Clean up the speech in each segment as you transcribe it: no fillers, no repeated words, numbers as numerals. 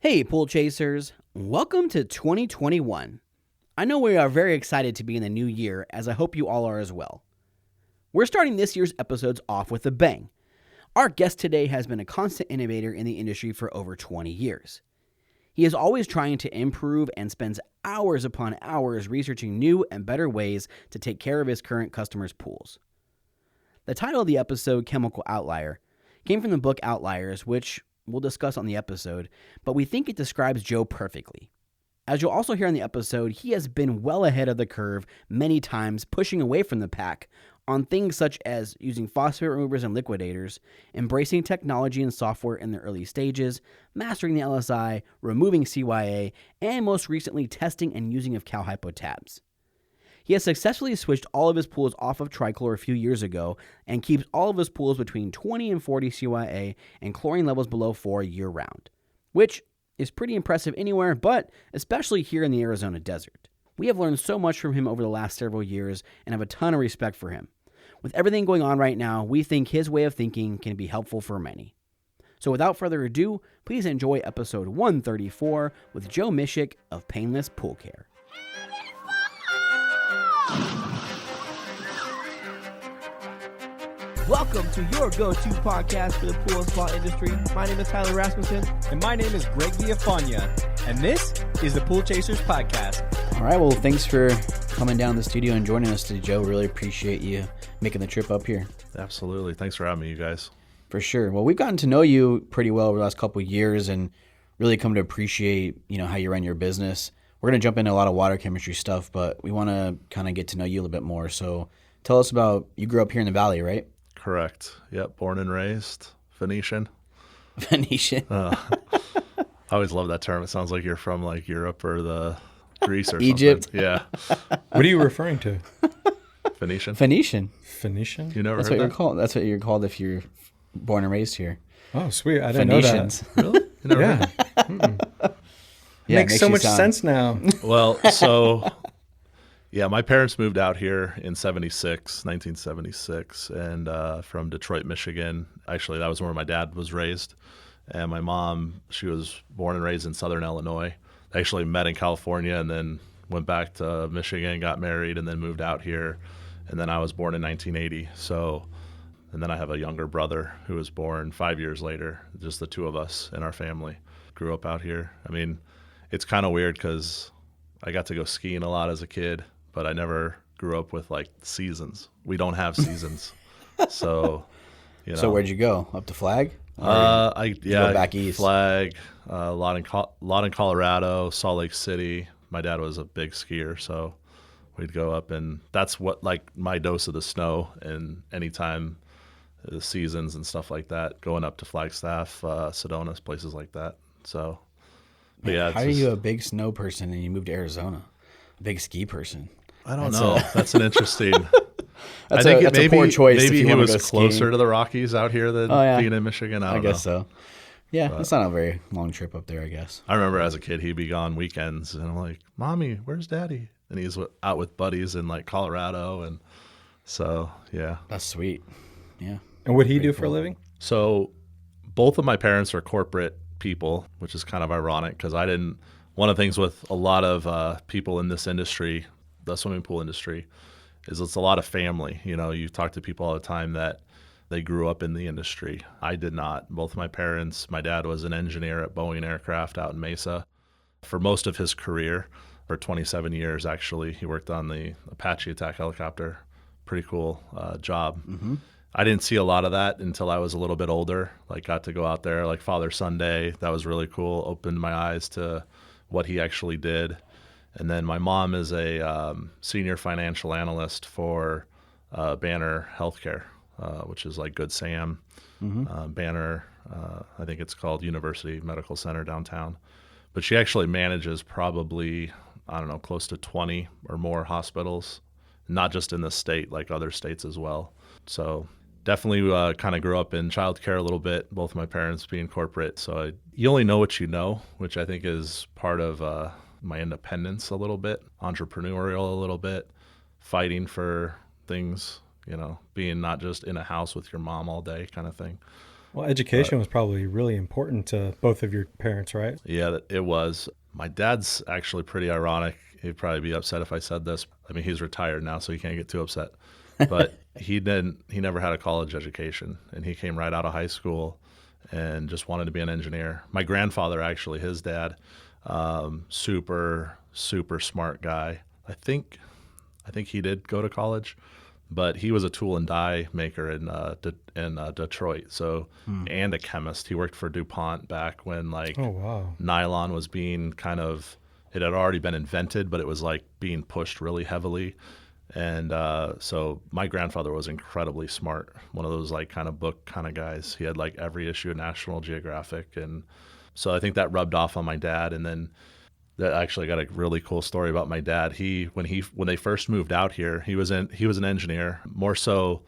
Hey, pool chasers. Welcome to 2021. I know we are very excited to be in the new year, as I hope you all are as well. We're starting this year's episodes off with a bang. Our guest today has been a constant innovator in the industry for over 20 years. He is always trying to improve and spends hours upon hours researching new and better ways to take care of his current customers' pools. The title of the episode, Chemical Outlier, came from the book Outliers, which we'll discuss on the episode, but we think it describes Joe perfectly. As you'll also hear in the episode, he has been well ahead of the curve many times, pushing away from the pack on things such as using phosphate removers and liquidators, embracing technology and software in the early stages, mastering the LSI, removing CYA, and most recently testing and using of Cal Hypo tabs. He has successfully switched all of his pools off of Trichlor a few years ago and keeps all of his pools between 20 and 40 CYA and chlorine levels below 4 year-round, which is pretty impressive anywhere, but especially here in the Arizona desert. We have learned so much from him over the last several years and have a ton of respect for him. With everything going on right now, we think his way of thinking can be helpful for many. So without further ado, please enjoy episode 134 with Joe Mischik of Painless Pool Care. Welcome to your go-to podcast for the pool and spa industry. My name is Tyler Rasmussen. And my name is Greg Villafania. And this is the Pool Chasers Podcast. All right, well, thanks for coming down to the studio and joining us today, Joe. Really appreciate you making the trip up here. Absolutely. Thanks for having me, you guys. For sure. Well, we've gotten to know you pretty well over the last couple of years and really come to appreciate, how you run your business. We're going to jump into a lot of water chemistry stuff, but we want to kind of get to know you a little bit more. So tell us about, you grew up here in the Valley, right? Correct. Yep. Born and raised. Phoenician. Phoenician. I always love that term. It sounds like you're from like Europe or the Greece or Egypt. something. Yeah. What are you referring to? Phoenician. Phoenician. Phoenician? You never That's heard what that? you're called. That's what you're called if you're born and raised here. Oh, sweet. I didn't know Phoenicians. that. Really? You never heard Yeah. that? Yeah, it Makes so you much sound- sense now. Well, yeah, my parents moved out here in 1976, and from Detroit, Michigan. Actually, that was where my dad was raised. And my mom, she was born and raised in Southern Illinois. They actually met in California and then went back to Michigan, got married, and then moved out here. And then I was born in 1980. And then I have a younger brother who was born 5 years later, just the two of us in our family. Grew up out here. I mean, it's kind of weird because I got to go skiing a lot as a kid, but I never grew up with like seasons. We don't have seasons. So where'd you go? Up to Flag? go go back east? Flag, a lot in Colorado, Salt Lake City. My dad was a big skier, so we'd go up, and that's what like my dose of the snow. And anytime the seasons and stuff like that, going up to Flagstaff, Sedona, places like that. So, but yeah. How are you a big snow person and you moved to Arizona? A big ski person. I don't know. That's an interesting. That's I think a poor choice. Maybe if you he wanna was go closer skiing. to the Rockies out here than being in Michigan. I don't know. guess so. Yeah, it's not a very long trip up there, I guess. I remember as a kid, he'd be gone weekends, and I'm like, "Mommy, where's Daddy?" And he's out with buddies in like Colorado, and so yeah. That's sweet. Yeah. And what do you do for a living? So both of my parents are corporate people, which is kind of ironic because I didn't. One of the things with a lot of people in this industry, the swimming pool industry, is it's a lot of family. You talk to people all the time that they grew up in the industry. I did not. Both my parents, my dad was an engineer at Boeing Aircraft out in Mesa for most of his career, for 27 years actually. He worked on the Apache attack helicopter. Pretty cool job. Mm-hmm. I didn't see a lot of that until I was a little bit older. Like got to go out there like Father Sunday. That was really cool. Opened my eyes to what he actually did. And then my mom is a senior financial analyst for Banner Healthcare, which is like Good Sam. Mm-hmm. Banner, I think it's called University Medical Center downtown. But she actually manages probably, close to 20 or more hospitals, not just in this state, like other states as well. So definitely kind of grew up in childcare a little bit, both my parents being corporate. So you only know what you know, which I think is part of my independence a little bit, entrepreneurial a little bit, fighting for things, being not just in a house with your mom all day kind of thing. Well, education was probably really important to both of your parents, right? Yeah, it was. My dad's actually pretty ironic. He'd probably be upset if I said this. I mean, he's retired now, so he can't get too upset. But he never had a college education, and he came right out of high school and just wanted to be an engineer. My grandfather, actually, his dad, super, super smart guy. I think he did go to college, but he was a tool and die maker in Detroit. So, and a chemist. He worked for DuPont back when Oh, wow. nylon was being it had already been invented, but it was like being pushed really heavily. And so my grandfather was incredibly smart, one of those like kind of book kind of guys. He had like every issue of National Geographic. And so I think that rubbed off on my dad. And then that actually got a really cool story about my dad. When they first moved out here, he was an engineer, more so,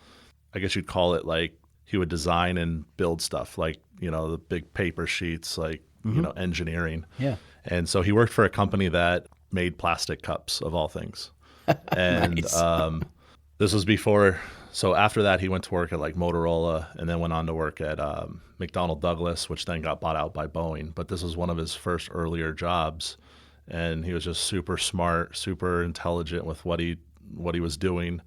I guess you'd call it like he would design and build stuff like, the big paper sheets, like, engineering. Yeah. And so he worked for a company that made plastic cups of all things. And Nice. This was before. So after that, he went to work at like Motorola and then went on to work at McDonnell Douglas, which then got bought out by Boeing. But this was one of his first earlier jobs. And he was just super smart, super intelligent with what he was doing.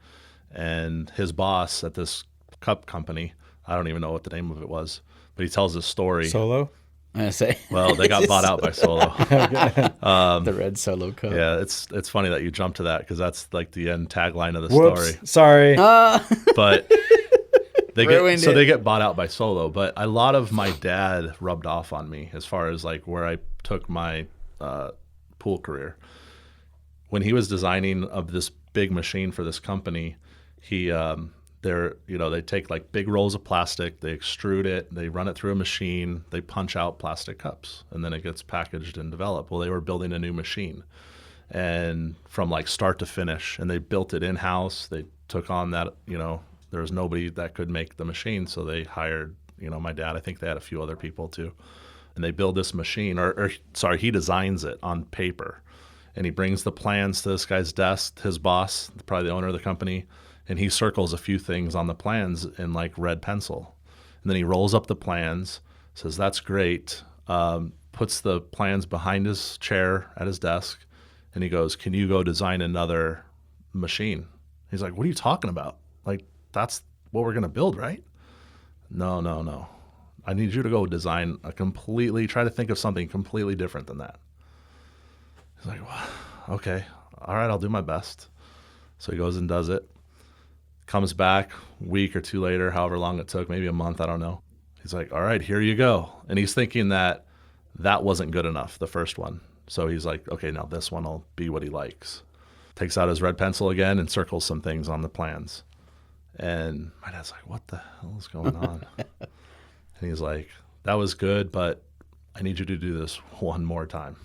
And his boss at this cup company, I don't even know what the name of it was, but he tells this story. Solo? I'm gonna say. Well, they got bought out by Solo. The red Solo cup. Yeah, it's funny that you jumped to that because that's like the end tagline of the Whoops. story. Sorry. But Ruined they it. get bought out by Solo. But a lot of my dad rubbed off on me as far as like where I took my pool career. When he was designing of this big machine for this company, they take like big rolls of plastic, they extrude it, they run it through a machine, they punch out plastic cups, and then it gets packaged and developed. Well, they were building a new machine, and from like start to finish, and they built it in-house. They took on that, there was nobody that could make the machine, so they hired, my dad. I think they had a few other people too. And they build this machine, he designs it on paper. And he brings the plans to this guy's desk, his boss, probably the owner of the company, and he circles a few things on the plans in like red pencil. And then he rolls up the plans, says, "That's great," puts the plans behind his chair at his desk, and he goes, "Can you go design another machine?" He's like, "What are you talking about? Like, that's what we're going to build, right?" No. I need you to go design try to think of something completely different than that. He's like, well, okay, all right, I'll do my best. So he goes and does it. Comes back a week or two later, however long it took, maybe a month, I don't know. He's like, all right, here you go. And he's thinking that wasn't good enough, the first one. So he's like, okay, now this one will be what he likes. Takes out his red pencil again and circles some things on the plans. And my dad's like, what the hell is going on? And he's like, that was good, but I need you to do this one more time.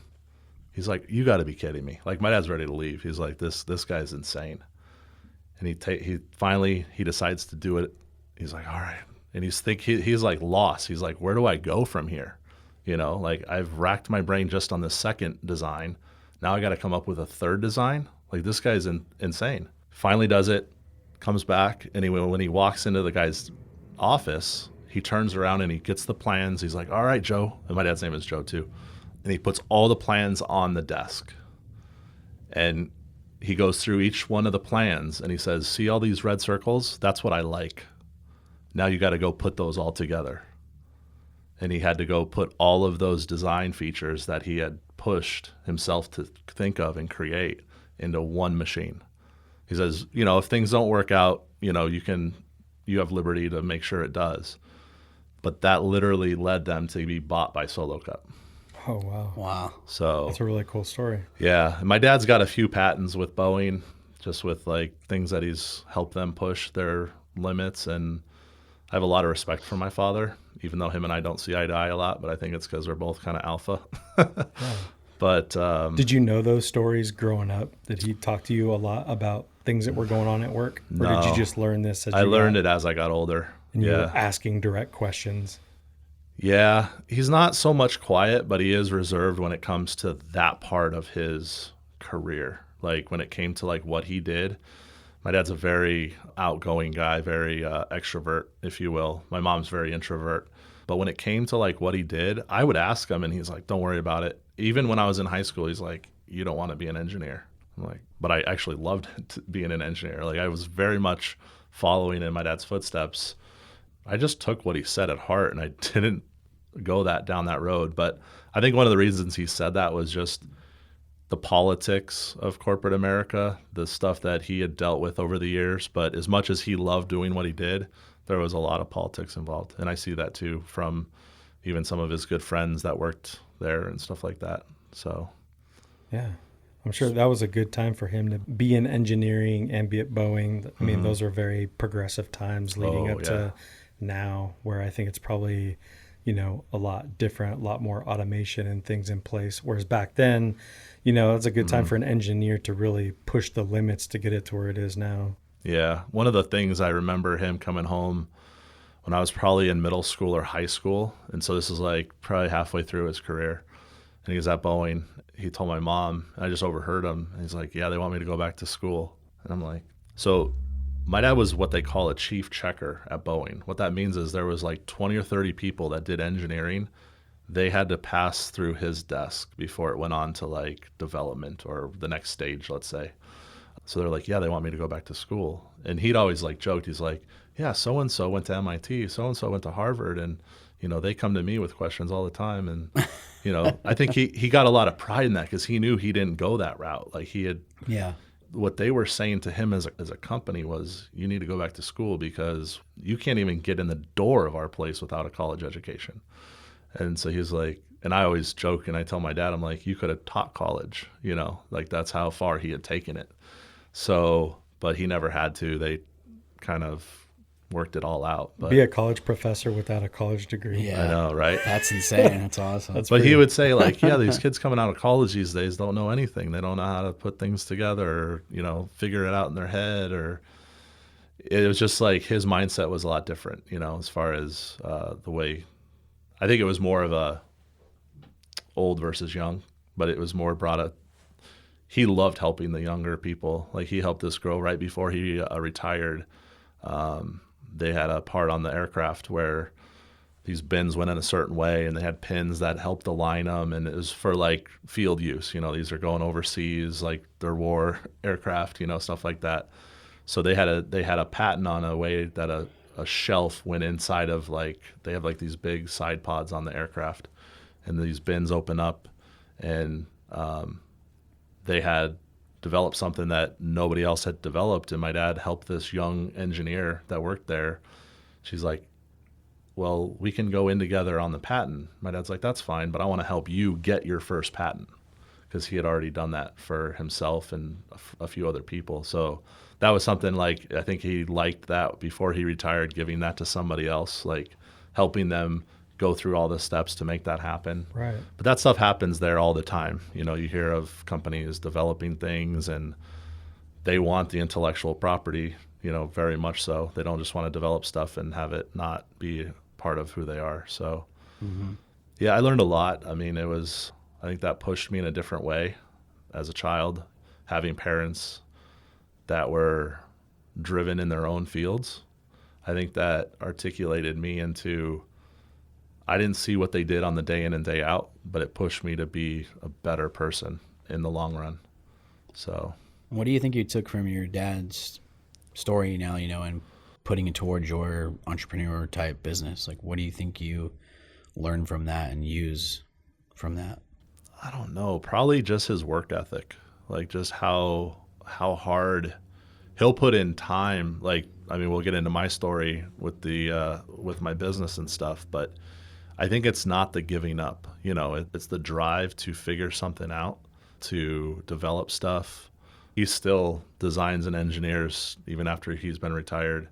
He's like, you got to be kidding me. Like, my dad's ready to leave. He's like, this guy's insane. And he finally decides to do it. He's like, all right. And he's like lost. He's like, where do I go from here? Like, I've racked my brain just on the second design. Now I got to come up with a third design. Like, this guy's insane. Finally does it, comes back, and when he walks into the guy's office, he turns around and he gets the plans. He's like, all right, Joe. And my dad's name is Joe too. And he puts all the plans on the desk. And he goes through each one of the plans and he says, see all these red circles? That's what I like. Now you got to go put those all together. And he had to go put all of those design features that he had pushed himself to think of and create into one machine. He says, if things don't work out, you have liberty to make sure it does. But that literally led them to be bought by Solo Cup. Oh, wow. Wow. So That's a really cool story. yeah, and my dad's got a few patents with Boeing, just with like things that he's helped them push their limits. And I have a lot of respect for my father, even though him and I don't see eye to eye a lot, but I think it's because we're both kind of alpha. But Did you know those stories growing up? Did he talk to you a lot about things that were going on at work? Or did you just learn this as I learned it as I got older. And you were asking direct questions? Yeah, he's not so much quiet, but he is reserved when it comes to that part of his career. Like when it came to like what he did, my dad's a very outgoing guy, very extrovert, if you will. My mom's very introvert. But when it came to like what he did, I would ask him and he's like, don't worry about it. Even when I was in high school, he's like, you don't want to be an engineer. I'm like, but I actually loved being an engineer. Like I was very much following in my dad's footsteps. I just took what he said at heart and I didn't go down that road. But I think one of the reasons he said that was just the politics of corporate America, the stuff that he had dealt with over the years. But as much as he loved doing what he did, there was a lot of politics involved. And I see that too from even some of his good friends that worked there and stuff like that. So, yeah. I'm sure that was a good time for him to be in engineering and be at Boeing. I mean, those are very progressive times leading up to now, where I think it's probably, a lot different, a lot more automation and things in place. Whereas back then, it's a good time for an engineer to really push the limits to get it to where it is now. Yeah. One of the things I remember him coming home when I was probably in middle school or high school. And so this is like probably halfway through his career. And he was at Boeing. He told my mom, I just overheard him. And he's like, yeah, they want me to go back to school. And I'm like, so my dad was what they call a chief checker at Boeing. What that means is there was like 20 or 30 people that did engineering. They had to pass through his desk before it went on to like development or the next stage, let's say. So they're like, yeah, they want me to go back to school. And he'd always like joked, he's like, yeah, so-and-so went to MIT, so-and-so went to Harvard. And, they come to me with questions all the time. And, I think he got a lot of pride in that because he knew he didn't go that route. Like he had, what they were saying to him as a company was, you need to go back to school because you can't even get in the door of our place without a college education. And so he's like, and I always joke and I tell my dad, I'm like, you could have taught college, like that's how far he had taken it. So, but he never had to. They kind of worked it all out. But be a college professor without a college degree. Yeah, I know, right? That's insane. That's awesome. But he would say like, yeah, these kids coming out of college these days don't know anything. They don't know how to put things together or, figure it out in their head. Or it was just like his mindset was a lot different, as far as the way. I think it was more of a old versus young, but it was more brought up. He loved helping the younger people. Like he helped us grow right before he retired. They had a part on the aircraft where these bins went in a certain way and they had pins that helped align them. And it was for like field use, these are going overseas, like they're war aircraft, stuff like that. So they had a patent on a way that a shelf went inside of like, they have like these big side pods on the aircraft and these bins open up and they had developed something that nobody else had developed. And my dad helped this young engineer that worked there. She's like, well, we can go in together on the patent. My dad's like, that's fine, but I want to help you get your first patent because he had already done that for himself and a few other people. So that was something like, I think he liked that before he retired, giving that to somebody else, like helping them go through all the steps to make that happen. Right. But that stuff happens there all the time. You hear of companies developing things and they want the intellectual property, very much so. They don't just want to develop stuff and have it not be part of who they are. So, yeah, I learned a lot. I mean, I think that pushed me in a different way as a child, having parents that were driven in their own fields. I think that articulated me into, I didn't see what they did on the day in and day out, but it pushed me to be a better person in the long run. So, what do you think you took from your dad's story now, and putting it towards your entrepreneur type business? Like, what do you think you learned from that and use from that? I don't know. Probably just his work ethic, like just how hard he'll put in time. Like, I mean, we'll get into my story with with my business and stuff, but I think it's not the giving up. It's the drive to figure something out, to develop stuff. He still designs and engineers even after he's been retired.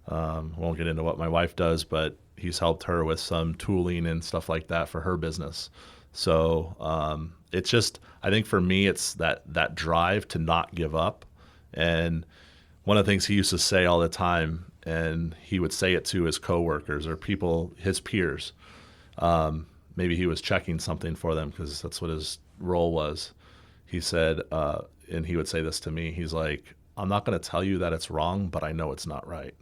Won't get into what my wife does, but he's helped her with some tooling and stuff like that for her business. So it's just, I think for me, it's that drive to not give up. And one of the things he used to say all the time, and he would say it to his coworkers or people, his peers. Maybe he was checking something for them because that's what his role was. He said, and he would say this to me, he's like, I'm not going to tell you that it's wrong, but I know it's not right.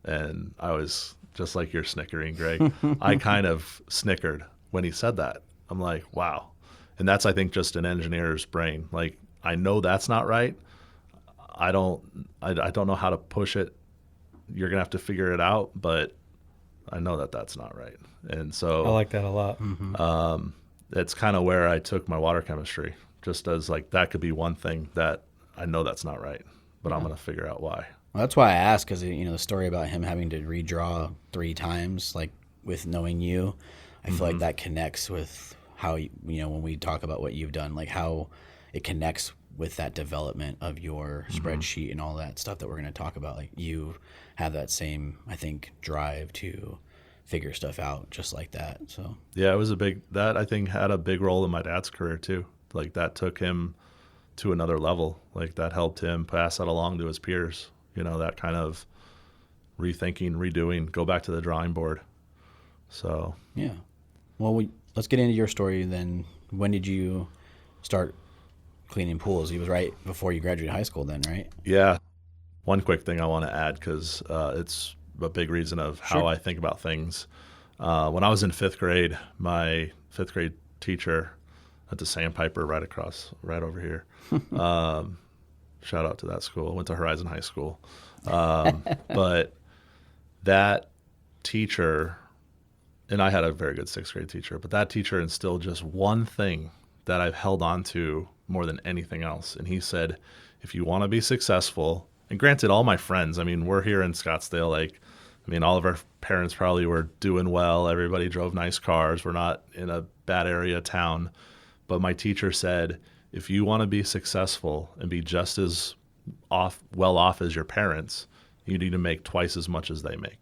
And I always just like you're snickering, Greg. I kind of snickered when he said that. I'm like, wow. And that's, I think, just an engineer's brain. Like, I know that's not right. I don't know how to push it. You're going to have to figure it out, but I know that that's not right. And so I like that a lot. That's kind of where I took my water chemistry, just as like, that could be one thing that I know that's not right, but I'm going to figure out why. Well, that's why I asked, because the story about him having to redraw 3 times, like with knowing you, I feel like that connects with how when we talk about what you've done, like how it connects with that development of your spreadsheet and all that stuff that we're going to talk about. Like, you have that same, I think, drive to figure stuff out just like that. So yeah, it was that I think had a big role in my dad's career too. Like, that took him to another level. Like, that helped him pass that along to his peers. That kind of rethinking, redoing, go back to the drawing board. So yeah. Well, let's get into your story then. When did you start cleaning pools? It was right before you graduated high school then, right? Yeah. One quick thing I want to add, because it's a big reason of how I think about things. When I was in 5th grade, my 5th grade teacher at the Sandpiper right over here. Shout out to that school. I went to Horizon High School. But that teacher, and I had a very good 6th grade teacher, but that teacher instilled just one thing that I've held on to more than anything else. And he said, if you want to be successful, and granted, all my friends, we're here in Scottsdale, all of our parents probably were doing well. Everybody drove nice cars. We're not in a bad area of town. But my teacher said, if you want to be successful and be just as well off as your parents, you need to make twice as much as they make.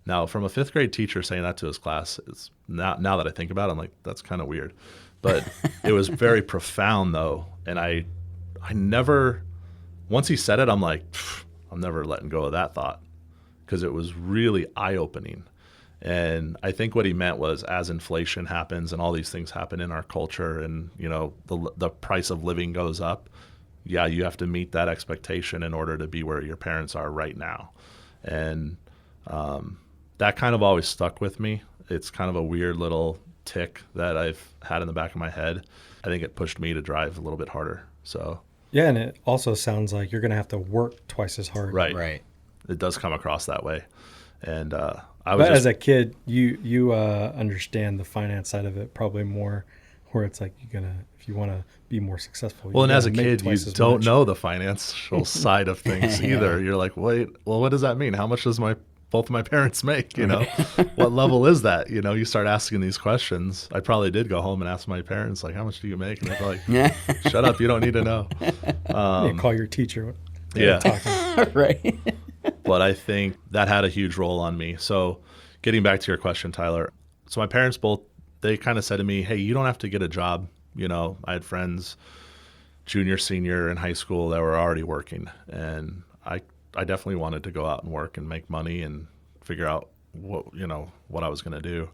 Now, from a 5th grade teacher saying that to his class, it's now that I think about it, I'm like, that's kind of weird. But it was very profound, though. And I never, once he said it, I'm like, I'm never letting go of that thought, because it was really eye-opening. And I think what he meant was, as inflation happens and all these things happen in our culture, and the price of living goes up, yeah, you have to meet that expectation in order to be where your parents are right now. And that kind of always stuck with me. It's kind of a weird little tick that I've had in the back of my head. I think it pushed me to drive a little bit harder. So yeah, and it also sounds like you're going to have to work twice as hard. Right. It does come across that way. And as a kid, you understand the finance side of it probably more, where it's like if you want to be more successful. Well, and as a kid, you don't know the financial side of things either. You're like, wait, well, what does that mean? How much does both of my parents make? What level is that? You start asking these questions. I probably did go home and ask my parents, like, how much do you make? And they're like, shut up, you don't need to know. Call your teacher. Yeah. Right. But I think that had a huge role on me. So getting back to your question, Tyler. So my parents they kind of said to me, hey, you don't have to get a job. I had friends, junior, senior in high school, that were already working. And I definitely wanted to go out and work and make money and figure out what I was going to do.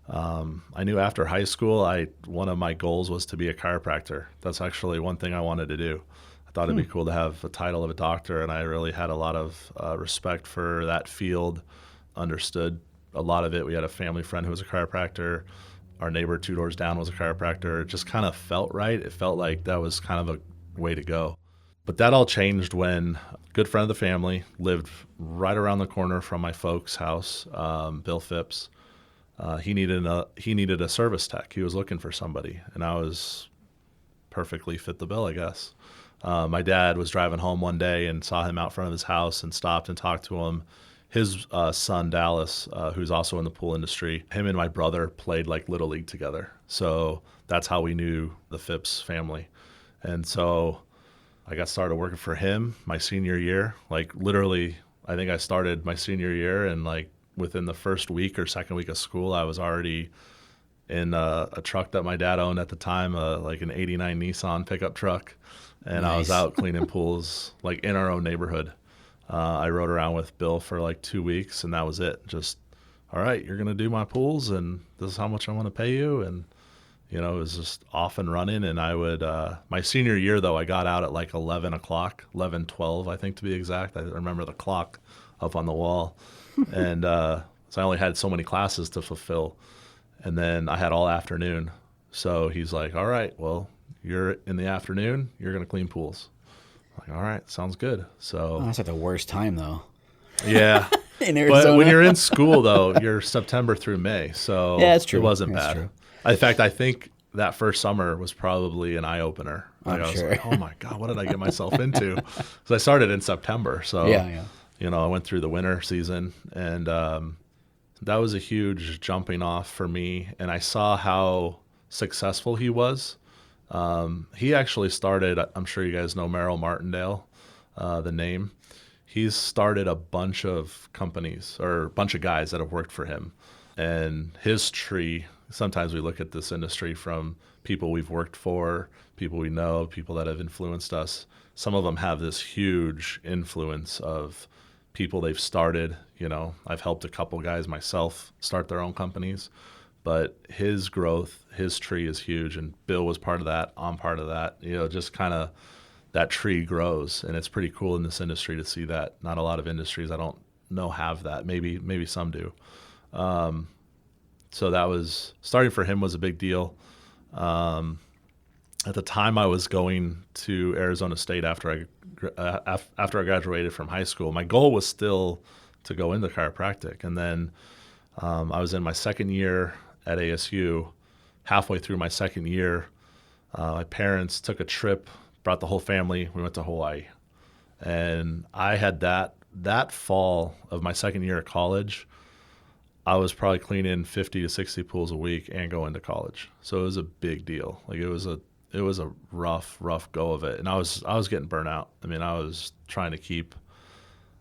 I knew after high school, one of my goals was to be a chiropractor. That's actually one thing I wanted to do. I thought it'd be cool to have a title of a doctor, and I really had a lot of respect for that field, understood a lot of it. We had a family friend who was a chiropractor. Our neighbor 2 doors down was a chiropractor. It just kind of felt right. It felt like that was kind of a way to go. But that all changed when a good friend of the family lived right around the corner from my folks' house, Bill Phipps. He needed a service tech. He was looking for somebody, and I was perfectly fit the bill, I guess. My dad was driving home one day and saw him out front of his house and stopped and talked to him. His son, Dallas, who's also in the pool industry, him and my brother played like Little League together. So that's how we knew the Phipps family. And so I got started working for him my senior year. Like, literally, I think I started my senior year, and like within the first week or second week of school, I was already in a truck that my dad owned at the time, like an 89 Nissan pickup truck. And nice. I was out cleaning pools like in our own neighborhood. I rode around with Bill for like 2 weeks, and that was it. Just, all right, you're going to do my pools, and this is how much I want to pay you. And, it was just off and running. And I would, my senior year, though, I got out at like 11 o'clock, 11:12, I think, to be exact. I remember the clock up on the wall. And So I only had so many classes to fulfill. And then I had all afternoon. So he's like, all right, well, you're in the afternoon, you're going to clean pools. I'm like, all right, sounds good. So that's like the worst time, though. Yeah. In Arizona. But when you're in school, though, you're September through May. So yeah, that's true. It wasn't that's bad. True. In fact, I think that first summer was probably an eye-opener. Like, I'm I was sure. like, oh, my God, what did I get myself into? So I started in September. So, Yeah. I went through the winter season, and that was a huge jumping off for me. And I saw how successful he was. He actually started, I'm sure you guys know Merrill Martindale, the name. He's started a bunch of companies or a bunch of guys that have worked for him. And his tree, sometimes we look at this industry from people we've worked for, people we know, people that have influenced us. Some of them have this huge influence of people they've started. I've helped a couple guys myself start their own companies. But his growth, his tree is huge. And Bill was part of that. I'm part of that. Just kind of that tree grows. And it's pretty cool in this industry to see that. Not a lot of industries I don't know have that. Maybe some do. So that was, starting for him was a big deal. At the time I was going to Arizona State after I graduated from high school, my goal was still to go into chiropractic. And then I was in my second year at ASU. Halfway through my second year, my parents took a trip, brought the whole family. We went to Hawaii. And I had that fall of my second year at college, I was probably cleaning 50 to 60 pools a week and going to college. So it was a big deal. Like it was a rough go of it. And I was getting burnt out. I mean, I was trying to keep,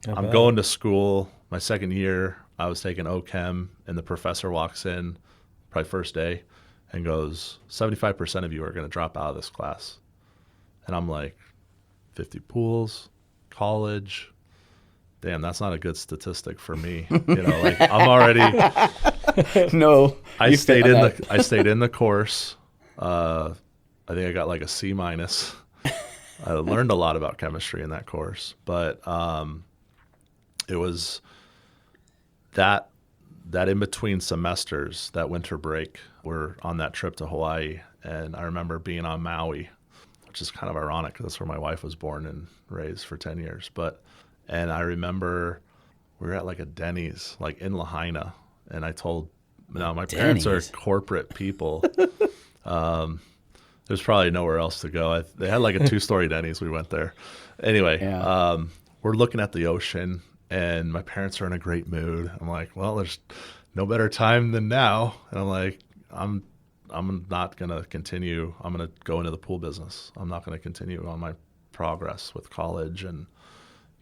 I'm going to school. My second year, I was taking OChem, and the professor walks in, probably first day, and goes, 75% of you are going to drop out of this class. And I'm like, 50 pools, college. Damn, that's not a good statistic for me. I'm already. No, I stayed in the course. I think I got like a C-. I learned a lot about chemistry in that course, but it was that in between semesters, that winter break, we're on that trip to Hawaii, and I remember being on Maui, which is kind of ironic because that's where my wife was born and raised for 10 years. And I remember we were at like a Denny's, like in Lahaina, and I told, my parents are corporate people. There's probably nowhere else to go. They had like a 2-story Denny's. We went there. Anyway, we're looking at the ocean, and my parents are in a great mood. I'm like, well, there's no better time than now. And I'm like, I'm not going to continue. I'm going to go into the pool business. I'm not going to continue on my progress with college. And,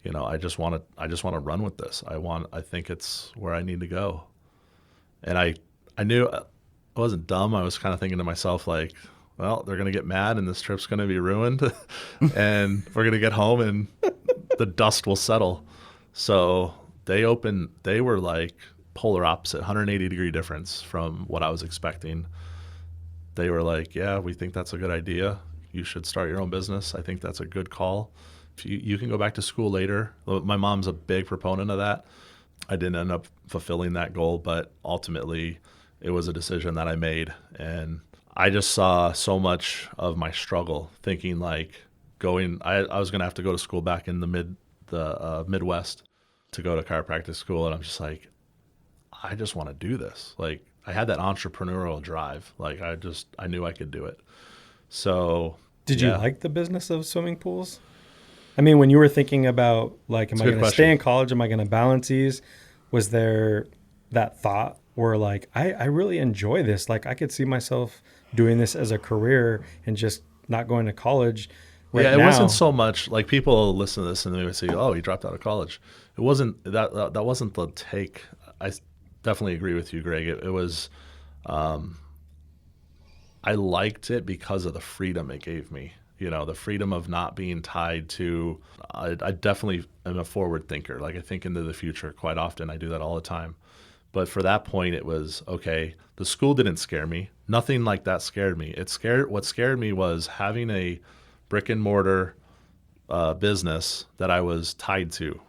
I just want to run with this. I think it's where I need to go. And I knew I wasn't dumb. I was kind of thinking to myself, like, well, they're going to get mad and this trip's going to be ruined and we're going to get home and the dust will settle. So they were like polar opposite, 180-degree difference from what I was expecting. They were like, yeah, we think that's a good idea. You should start your own business. I think that's a good call. If you can go back to school later. My mom's a big proponent of that. I didn't end up fulfilling that goal, but ultimately it was a decision that I made. And I just saw so much of my struggle thinking like I was going to have to go to school back in the Midwest to go to chiropractic school. And I'm just like, I just want to do this. Like I had that entrepreneurial drive. Like I knew I could do it. So did you like the business of swimming pools? I mean, when you were thinking about like, am I going to stay in college? Am I going to balance these? Was there that thought where like, I really enjoy this. Like I could see myself doing this as a career and just not going to college. It wasn't so much like people listen to this and they would say, oh, he dropped out of college. It wasn't that wasn't the take. I definitely agree with you, Greg. It was, I liked it because of the freedom it gave me. The freedom of not being tied to, I definitely am a forward thinker. Like I think into the future quite often. I do that all the time. But for that point, it was, okay, the school didn't scare me. Nothing like that scared me. What scared me was having a brick and mortar business that I was tied to.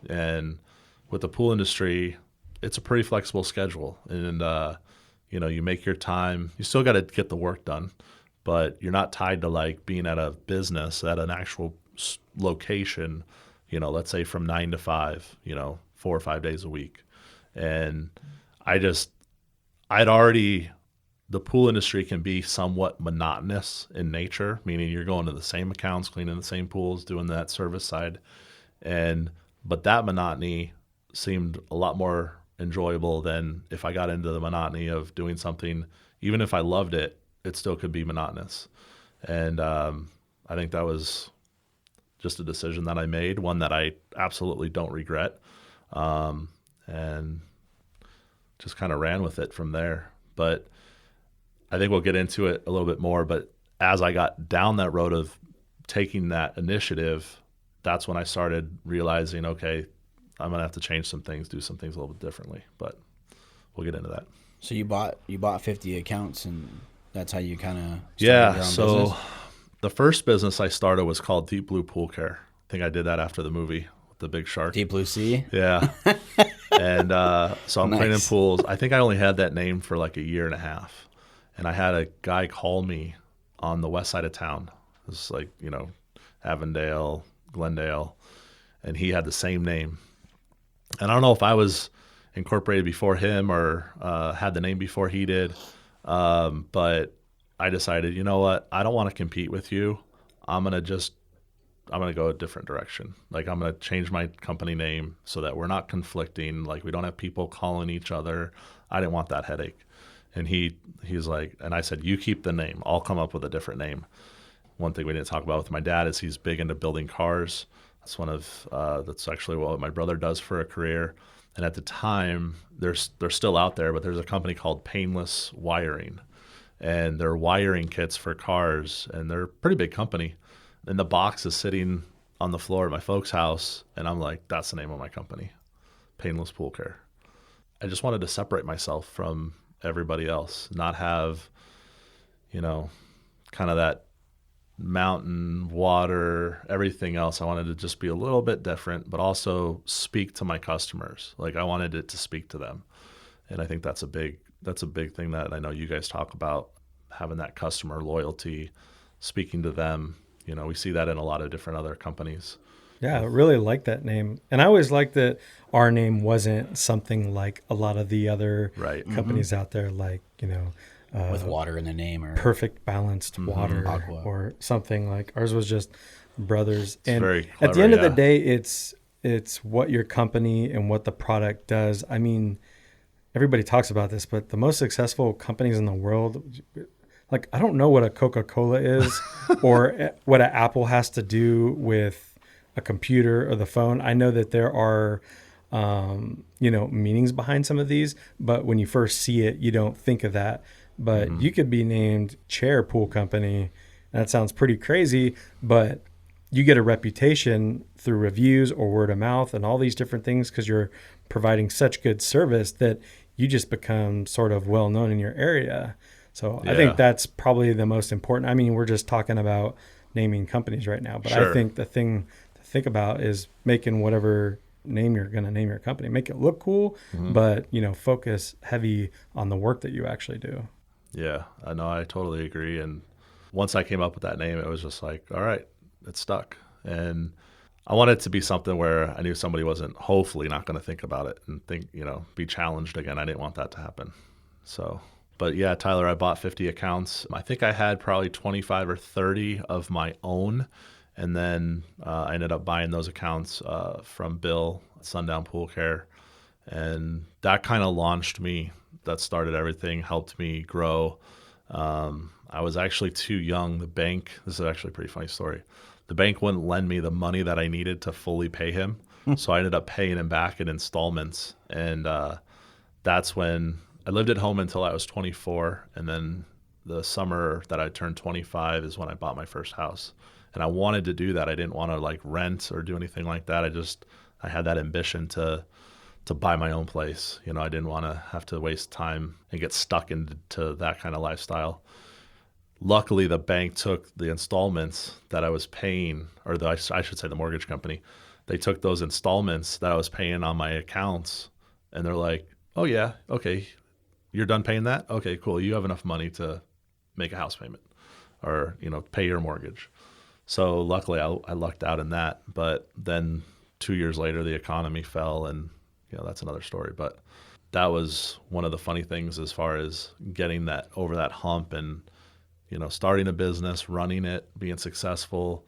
And with the pool industry, it's a pretty flexible schedule, and you make your time. You still got to get the work done, but you're not tied to like being at a business at an actual location. Let's say from 9 to 5. 4 or 5 days a week, and the pool industry can be somewhat monotonous in nature, meaning you're going to the same accounts, cleaning the same pools, doing that service side. But that monotony seemed a lot more enjoyable than if I got into the monotony of doing something. Even if I loved it, it still could be monotonous. And I think that was just a decision that I made, one that I absolutely don't regret, and just kind of ran with it from there. But I think we'll get into it a little bit more, but as I got down that road of taking that initiative, that's when I started realizing, okay, I'm going to have to change some things, do some things a little bit differently, but we'll get into that. So you bought 50 accounts, and that's how you kind of started your own business? The first business I started was called Deep Blue Pool Care. I think I did that after the movie with the big shark. Deep Blue Sea? Yeah. And so I'm cleaning pools. I think I only had that name for like a year and a half. And I had a guy call me on the west side of town. It was like, Avondale, Glendale, and he had the same name. And I don't know if I was incorporated before him or had the name before he did, but I decided, you know what? I don't want to compete with you. I'm going to go a different direction. Like, I'm going to change my company name so that we're not conflicting. Like, we don't have people calling each other. I didn't want that headache. And he's like, and I said, you keep the name. I'll come up with a different name. One thing we didn't talk about with my dad is he's big into building cars. That's actually what my brother does for a career. And at the time, they're still out there, but there's a company called Painless Wiring. And they're wiring kits for cars, and they're a pretty big company. And the box is sitting on the floor at my folks' house, and I'm like, that's the name of my company, Painless Pool Care. I just wanted to separate myself from everybody else, not have, kind of that mountain, water, everything else. I wanted to just be a little bit different, but also speak to my customers. Like, I wanted it to speak to them. And I think that's a big thing that I know you guys talk about, having that customer loyalty, speaking to them. We see that in a lot of different other companies. Yeah, I really like that name. And I always liked that our name wasn't something like a lot of the other companies out there, like, with water in the name, or Perfect Balanced Water, Aqua, or something. Like, ours was just Brothers. It's and very clever, at the end of the day, it's what your company and what the product does. I mean, everybody talks about this, but the most successful companies in the world, like, I don't know what a Coca-Cola is or what an Apple has to do with a computer or the phone. I know that there are, meanings behind some of these, but when you first see it, you don't think of that. But you could be named Chair Pool Company. That sounds pretty crazy, but you get a reputation through reviews or word of mouth and all these different things because you're providing such good service that you just become sort of well known in your area. So I think that's probably the most important. I mean, we're just talking about naming companies right now, but I think the thing to think about is making whatever name you're going to name your company, make it look cool, but focus heavy on the work that you actually do. Yeah, I know. I totally agree. And once I came up with that name, it was just like, all right, it's stuck. And I wanted it to be something where I knew somebody wasn't hopefully not going to think about it and think, be challenged again. I didn't want that to happen. So, but yeah, Tyler, I bought 50 accounts. I think I had probably 25 or 30 of my own. And then I ended up buying those accounts from Bill at Sundown Pool Care. And that kind of launched me. That started everything, helped me grow. I was actually too young. The bank, this is actually a pretty funny story. The bank wouldn't lend me the money that I needed to fully pay him. So I ended up paying him back in installments. And that's when I lived at home until I was 24. And then the summer that I turned 25 is when I bought my first house. And I wanted to do that. I didn't want to like rent or do anything like that. I had that ambition to buy my own place. I didn't want to have to waste time and get stuck into that kind of lifestyle. Luckily, the bank took the installments that I was paying, or I should say the mortgage company. They took those installments that I was paying on my accounts And they're like, oh yeah, okay, you're done paying that? Okay, cool. You have enough money to make a house payment or, pay your mortgage. So luckily I lucked out in that. But then 2 years later, the economy fell, and, that's another story. But that was one of the funny things as far as getting that over that hump and, starting a business, running it, being successful.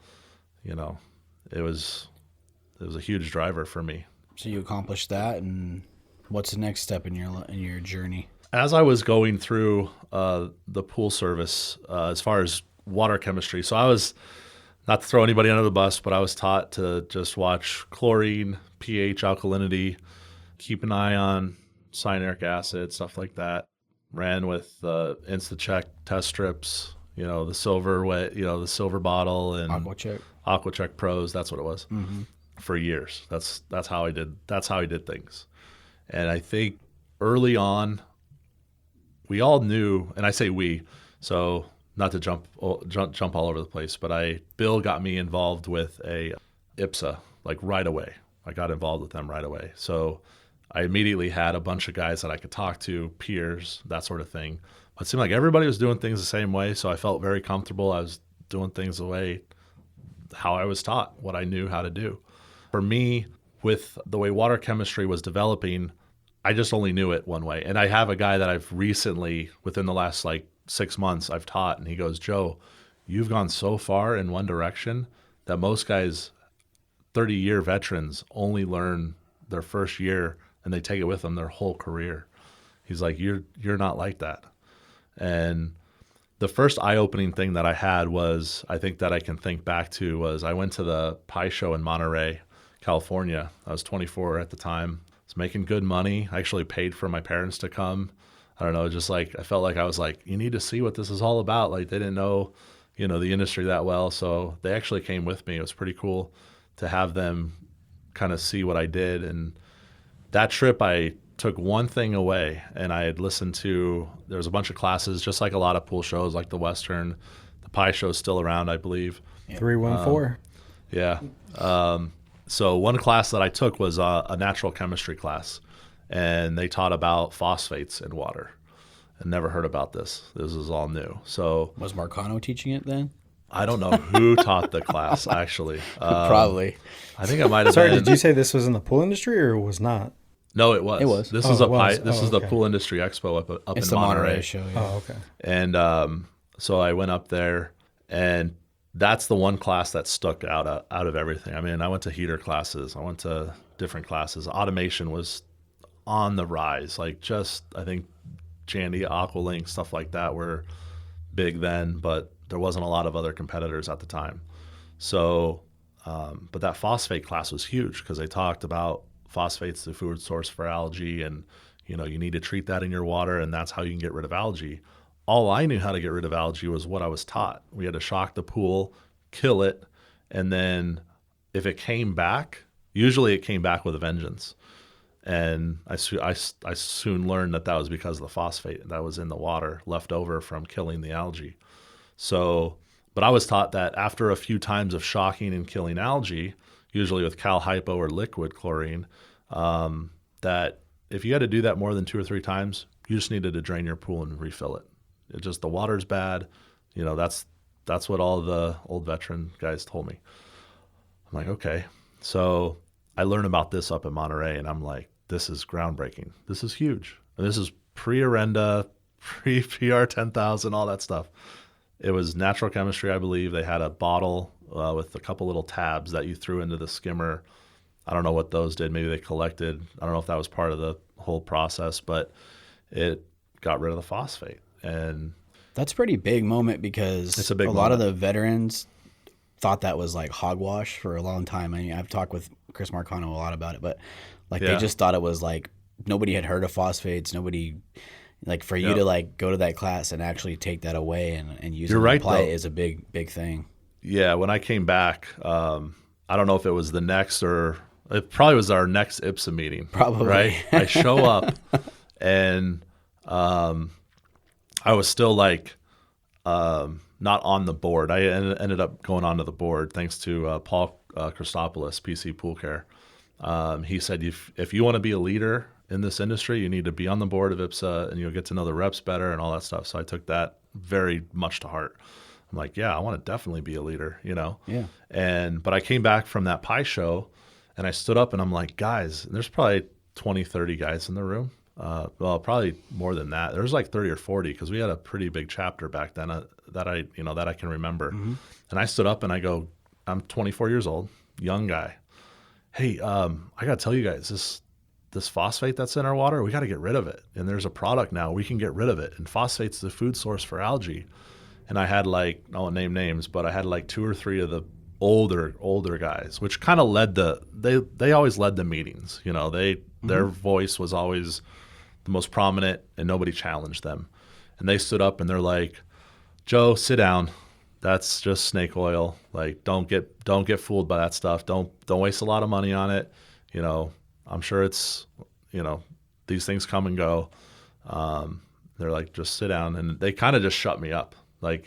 It was a huge driver for me. So you accomplished that, and what's the next step in your journey? As I was going through the pool service, as far as water chemistry, so I was, not to throw anybody under the bus, but I was taught to just watch chlorine, pH, alkalinity, keep an eye on cyanuric acid, stuff like that. Ran with InstaCheck test strips, the silver bottle and AquaCheck Pros. That's what it was for years. That's how I did things. And I think early on, we all knew, and I say we, so not to jump all over the place, but Bill got me involved with a IPSSA like right away. I got involved with them right away. So I immediately had a bunch of guys that I could talk to, peers, that sort of thing. But it seemed like everybody was doing things the same way, so I felt very comfortable. I was doing things how I was taught, what I knew how to do. For me, with the way water chemistry was developing, I just only knew it one way. And I have a guy that I've recently, within the last 6 months, I've taught, and he goes, Joe, you've gone so far in one direction that most guys, 30-year veterans, only learn their first year and they take it with them their whole career. He's like, you're not like that. And the first eye-opening thing that I had was, I think that I can think back to, was I went to the pie show in Monterey, California. I was 24 at the time. I was making good money. I actually paid for my parents to come. I don't know, just I felt like I was like, you need to see what this is all about. They didn't know, the industry that well. So they actually came with me. It was pretty cool to have them kind of see what I did. And that trip, I took one thing away, and I had listened to, there was a bunch of classes, just like a lot of pool shows, like the Western. The pie show is still around, I believe. 314. Yeah. So one class that I took was a natural chemistry class, and they taught about phosphates in water. I never heard about this. This is all new. So was Marcano teaching it then? I don't know who taught the class, actually. Probably. I think I might have Sorry, been. did you say this was in the pool industry or was not? No, it was. It was. This Oh, is it was. This Oh, is the okay. Pool Industry Expo up It's in the Monterey. show. Yeah. Oh, okay. And so I went up there, and that's the one class that stuck out of everything. I mean, I went to heater classes. I went to different classes. Automation was on the rise. I think Jandy, Aqualink, stuff like that were big then, but there wasn't a lot of other competitors at the time. So, but that phosphate class was huge because they talked about phosphates, the food source for algae, and you need to treat that in your water, and that's how you can get rid of algae. All I knew how to get rid of algae was what I was taught. We had to shock the pool, kill it, and then if it came back, usually it came back with a vengeance. And I soon learned that was because of the phosphate that was in the water left over from killing the algae. So, but I was taught that after a few times of shocking and killing algae, usually with Cal Hypo or liquid chlorine, that if you had to do that more than 2 or 3 times, you just needed to drain your pool and refill it. The water's bad. That's what all the old veteran guys told me. I'm like, okay. So I learned about this up in Monterey, and I'm like, this is groundbreaking. This is huge. And this is pre-Arenda, pre-PR 10,000, all that stuff. It was natural chemistry, I believe. They had a bottle with a couple little tabs that you threw into the skimmer. I don't know what those did. Maybe they collected. I don't know if that was part of the whole process, but it got rid of the phosphate. And That's a pretty big moment because It's a big lot of moment. the veterans thought that was like hogwash for a long time. I mean, I've talked with Chris Marcano a lot about it, but they Yeah. just thought it was like nobody had heard of phosphates. Nobody, for you Yep. to go to that class and actually take that away and use You're it and right, apply though. it is a big thing. yeah, when I came back, I don't know if it was the next or it probably was our next IPSSA meeting. Probably. Right? I show up and I was still not on the board. I ended up going onto the board thanks to Paul Christopoulos, PC Pool Care. He said, if you want to be a leader in this industry, you need to be on the board of IPSSA and you'll get to know the reps better and all that stuff. So I took that very much to heart. I'm like, yeah, I want to definitely be a leader, Yeah. But I came back from that pie show and I stood up and I'm like, guys, and there's probably 20, 30 guys in the room. Well, probably more than that. There was like 30 or 40 because we had a pretty big chapter back then that I can remember. And I stood up and I go, I'm 24 years old, young guy. Hey, I got to tell you guys, this phosphate that's in our water, we got to get rid of it. And there's a product now, we can get rid of it. And phosphate's the food source for algae. And I had I won't name names, but I had like 2 or 3 of the older guys, which kind of led they always led the meetings. Their voice was always the most prominent and nobody challenged them. And they stood up and they're like, Joe, sit down. That's just snake oil. Like, don't get fooled by that stuff. Don't waste a lot of money on it. I'm sure it's, these things come and go. They're like, just sit down. And they kind of just shut me up. And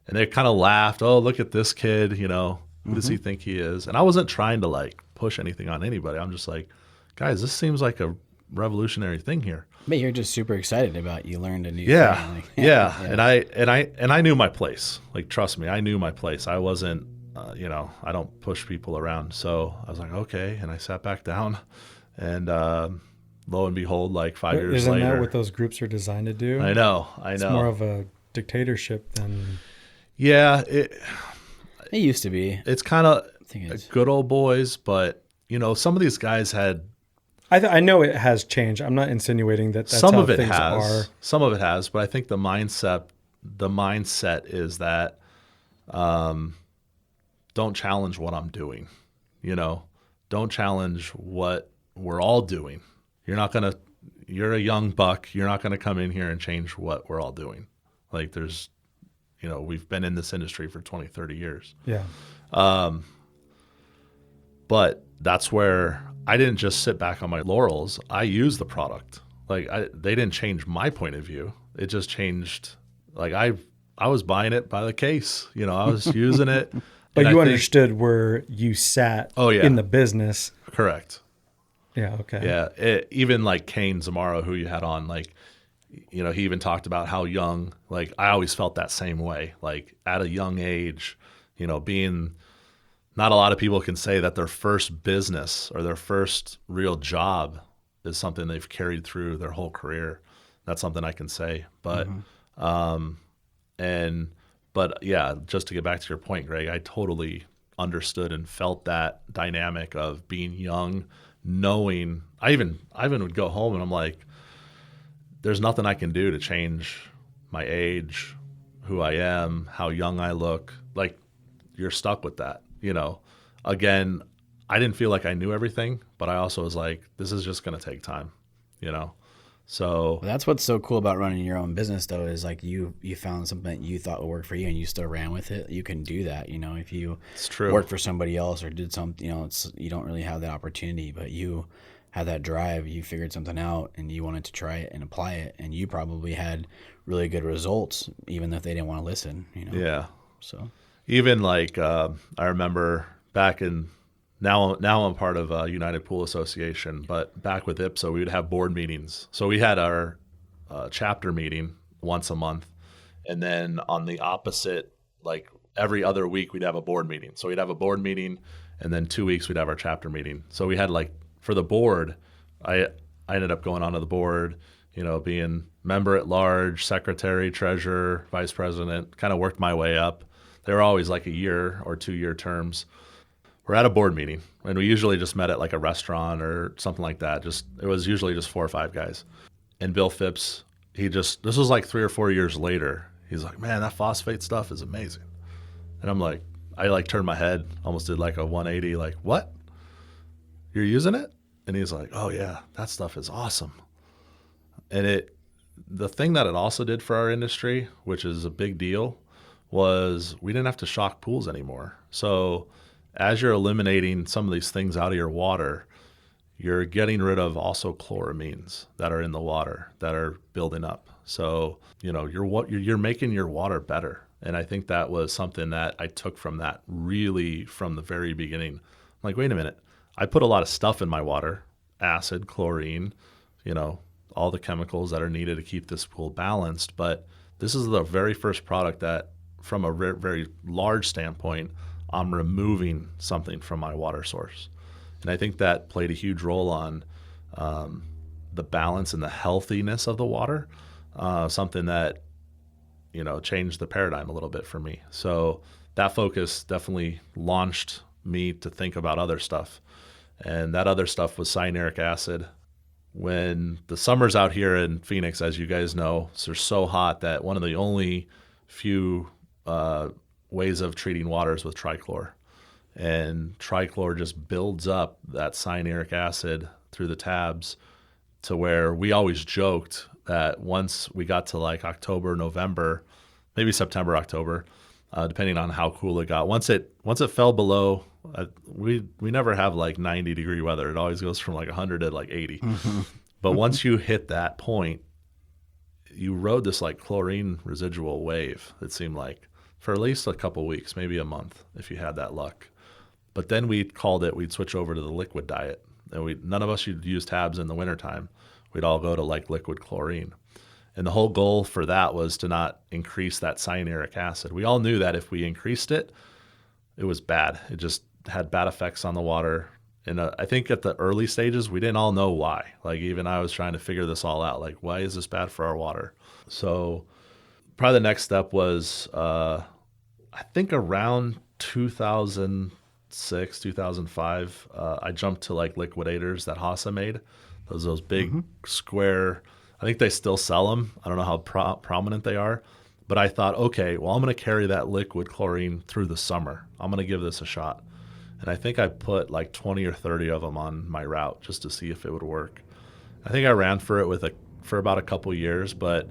they kind of laughed. Oh, look at this kid. Who does he think he is? And I wasn't trying to push anything on anybody. I'm just like, guys, this seems like a revolutionary thing here. But you're just super excited about you learned a new thing. Yeah. Yeah. And I knew my place. Trust me, I knew my place. I wasn't, I don't push people around. So I was like, okay. And I sat back down and lo and behold, 5 years Isn't later. Isn't that what those groups are designed to do? I know. It's more of a dictatorship than. Yeah. It used to be. It's kind of good old boys, but, some of these guys had. I know it has changed. I'm not insinuating that that's some how of it things has. are. Some of it has, but I think the mindset is that don't challenge what I'm doing. Don't challenge what we're all doing. You're a young buck. You're not going to come in here and change what we're all doing. We've been in this industry for 20, 30 years. Yeah. But that's where I didn't just sit back on my laurels. I used the product. They didn't change my point of view. It just changed. I was buying it by the case. I was using it. But you understood where you sat in the business. Correct. Yeah. Okay. Yeah. Even Kane Zamaro, who you had on, he even talked about how young. I always felt that same way. At a young age, being. Not a lot of people can say that their first business or their first real job is something they've carried through their whole career. That's something I can say. But, but yeah, just to get back to your point, Greg, I totally understood and felt that dynamic of being young, knowing. I even would go home and I'm like, there's nothing I can do to change my age, who I am, how young I look. You're stuck with that. Again, I didn't feel like I knew everything, but I also was like, this is just going to take time, So that's what's so cool about running your own business, though, is you found something that you thought would work for you and you still ran with it. You can do that, if you work for somebody else or did something, you don't really have that opportunity, but you had that drive, you figured something out and you wanted to try it and apply it. And you probably had really good results, even if they didn't want to listen, Yeah. So. Even I remember back in now I'm part of United Pool Association, but back with IPSSA we would have board meetings. So we had our chapter meeting once a month, and then on the opposite, every other week we'd have a board meeting. So we'd have a board meeting, and then 2 weeks we'd have our chapter meeting. So we had for the board, I ended up going onto the board, being member at large, secretary, treasurer, vice president, kind of worked my way up. They were always 1 year or 2 year terms. We're at a board meeting, and we usually just met at a restaurant or something like that. It was usually just 4 or 5 guys. And Bill Phipps, this was 3 or 4 years later. He's like, man, that phosphate stuff is amazing. And I'm like, I turned my head, almost did a 180, what? You're using it? And he's like, oh yeah, that stuff is awesome. And the thing that it also did for our industry, which is a big deal, was we didn't have to shock pools anymore. So as you're eliminating some of these things out of your water, you're getting rid of also chloramines that are in the water that are building up. So, you're making your water better. And I think that was something that I took from that really from the very beginning. I'm like, wait a minute. I put a lot of stuff in my water, acid, chlorine, all the chemicals that are needed to keep this pool balanced. But this is the very first product that, from a very large standpoint, I'm removing something from my water source. And I think that played a huge role on the balance and the healthiness of the water, something that, changed the paradigm a little bit for me. So that focus definitely launched me to think about other stuff. And that other stuff was cyanuric acid. When the summers out here in Phoenix, as you guys know, they're so hot that one of the only few ways of treating water is with trichlor. And trichlor just builds up that cyanuric acid through the tabs to where we always joked that once we got to like October, November, maybe September, October, depending on how cool it got. Once it fell below, we never have like 90-degree weather. It always goes from like 100 to like 80. Mm-hmm. But once you hit that point, you rode this like chlorine residual wave, it seemed like, for at least a couple weeks, maybe a month, if you had that luck. But then we'd switch over to the liquid diet. And none of us would use tabs in the wintertime. We'd all go to like liquid chlorine. And the whole goal for that was to not increase that cyanuric acid. We all knew that if we increased it, it was bad. It just had bad effects on the water. And I think at the early stages, we didn't all know why. Like even I was trying to figure this all out. Like, why is this bad for our water? So probably the next step was, I think around 2006, 2005, I jumped to like liquidators that HPSSA made. Those big square, I think they still sell them. I don't know how prominent they are. But I thought, okay, well, I'm going to carry that liquid chlorine through the summer. I'm going to give this a shot. And I think I put like 20 or 30 of them on my route just to see if it would work. I think I ran for it for about a couple years, but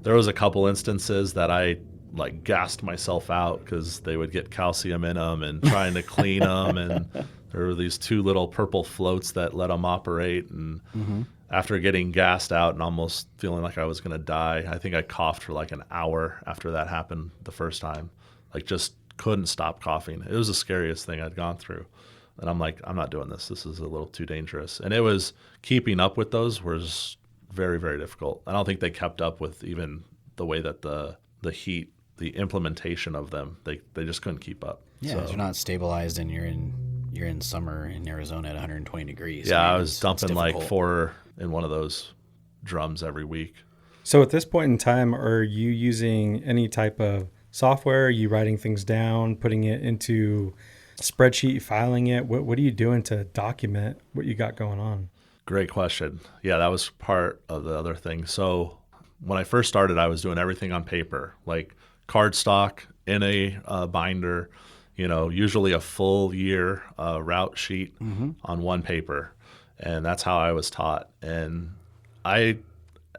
there was a couple instances that I like gassed myself out because they would get calcium in them and trying to clean them. And there were these two little purple floats that let them operate. And after getting gassed out and almost feeling like I was going to die, I think I coughed for like an hour after that happened the first time. Like just couldn't stop coughing. It was the scariest thing I'd gone through. And I'm like, I'm not doing this. This is a little too dangerous. And it was keeping up with those was very, very difficult. I don't think they kept up with even the way that the heat, the implementation of them, they just couldn't keep up. Yeah, so. You're not stabilized and you're in summer in Arizona at 120 degrees. Yeah, I was dumping like 4 in one of those drums every week. So at this point in time, are you using any type of software? Are you writing things down, putting it into a spreadsheet, filing it? What are you doing to document what you got going on? Great question. Yeah, that was part of the other thing. So when I first started, I was doing everything on paper, like cardstock in a binder, usually a full year route sheet on one paper. And that's how I was taught. And I,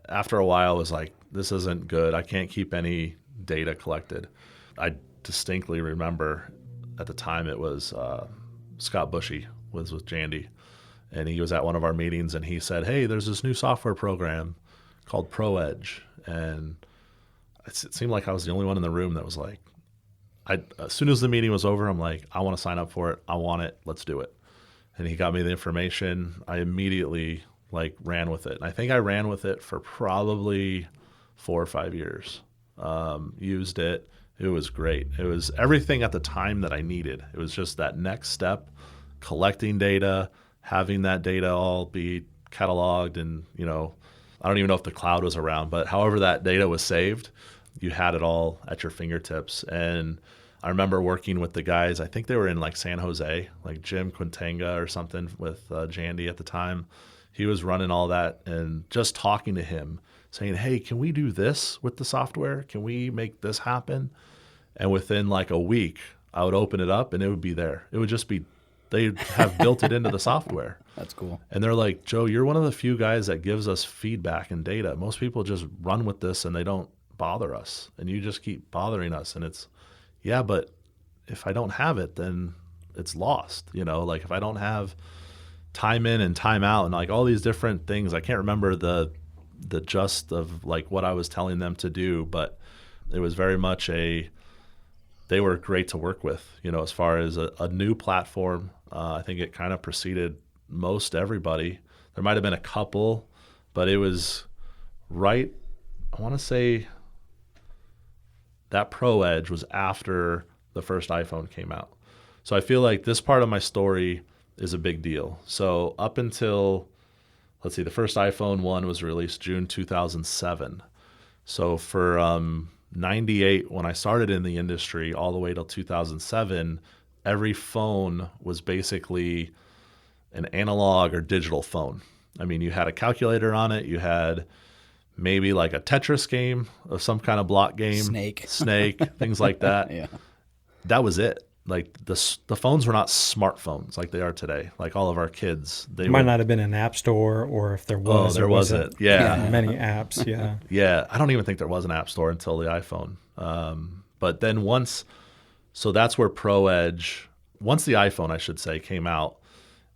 after a while, was like, this isn't good. I can't keep any data collected. I distinctly remember at the time it was Scott Bushy was with Jandy. And he was at one of our meetings and he said, hey, there's this new software program called ProEdge. And it seemed like I was the only one in the room that was like, as soon as the meeting was over, I'm like, I want to sign up for it. I want it. Let's do it. And he got me the information. I immediately ran with it. And I think I ran with it for probably 4 or 5 years. Used it. It was great. It was everything at the time that I needed. It was just that next step, collecting data, having that data all be cataloged. And, I don't even know if the cloud was around, but however that data was saved, you had it all at your fingertips. And I remember working with the guys, I think they were in San Jose, Jim Quintanga or something with Jandy at the time. He was running all that and just talking to him saying, hey, can we do this with the software? Can we make this happen? And within a week, I would open it up and it would be there. It would just be, they have built it into the software. That's cool. And they're like, Joe, you're one of the few guys that gives us feedback and data. Most people just run with this and they don't bother us. And you just keep bothering us. And it's, yeah, but if I don't have it, then it's lost. If I don't have time in and time out and all these different things, I can't remember the gist of what I was telling them to do, but it was very much they were great to work with, as far as a new platform. I think it kind of preceded most everybody. There might've been a couple, But it was right, I want to say that Pro Edge was after the first iPhone came out. So I feel like this part of my story is a big deal. So up until, let's see, the first iPhone 1 was released June 2007. So for 98, when I started in the industry, all the way till 2007, every phone was basically an analog or digital phone. I mean, you had a calculator on it. You had maybe like a Tetris game of some kind of block game. Snake, things like that. Yeah. That was it. Like the phones were not smartphones like they are today. Like all of our kids, It might not have been an app store, or if there was, there wasn't. Yeah. many apps. Yeah. Yeah, I don't even think there was an app store until the iPhone. But then so that's where Pro Edge, once the iPhone, I should say, came out,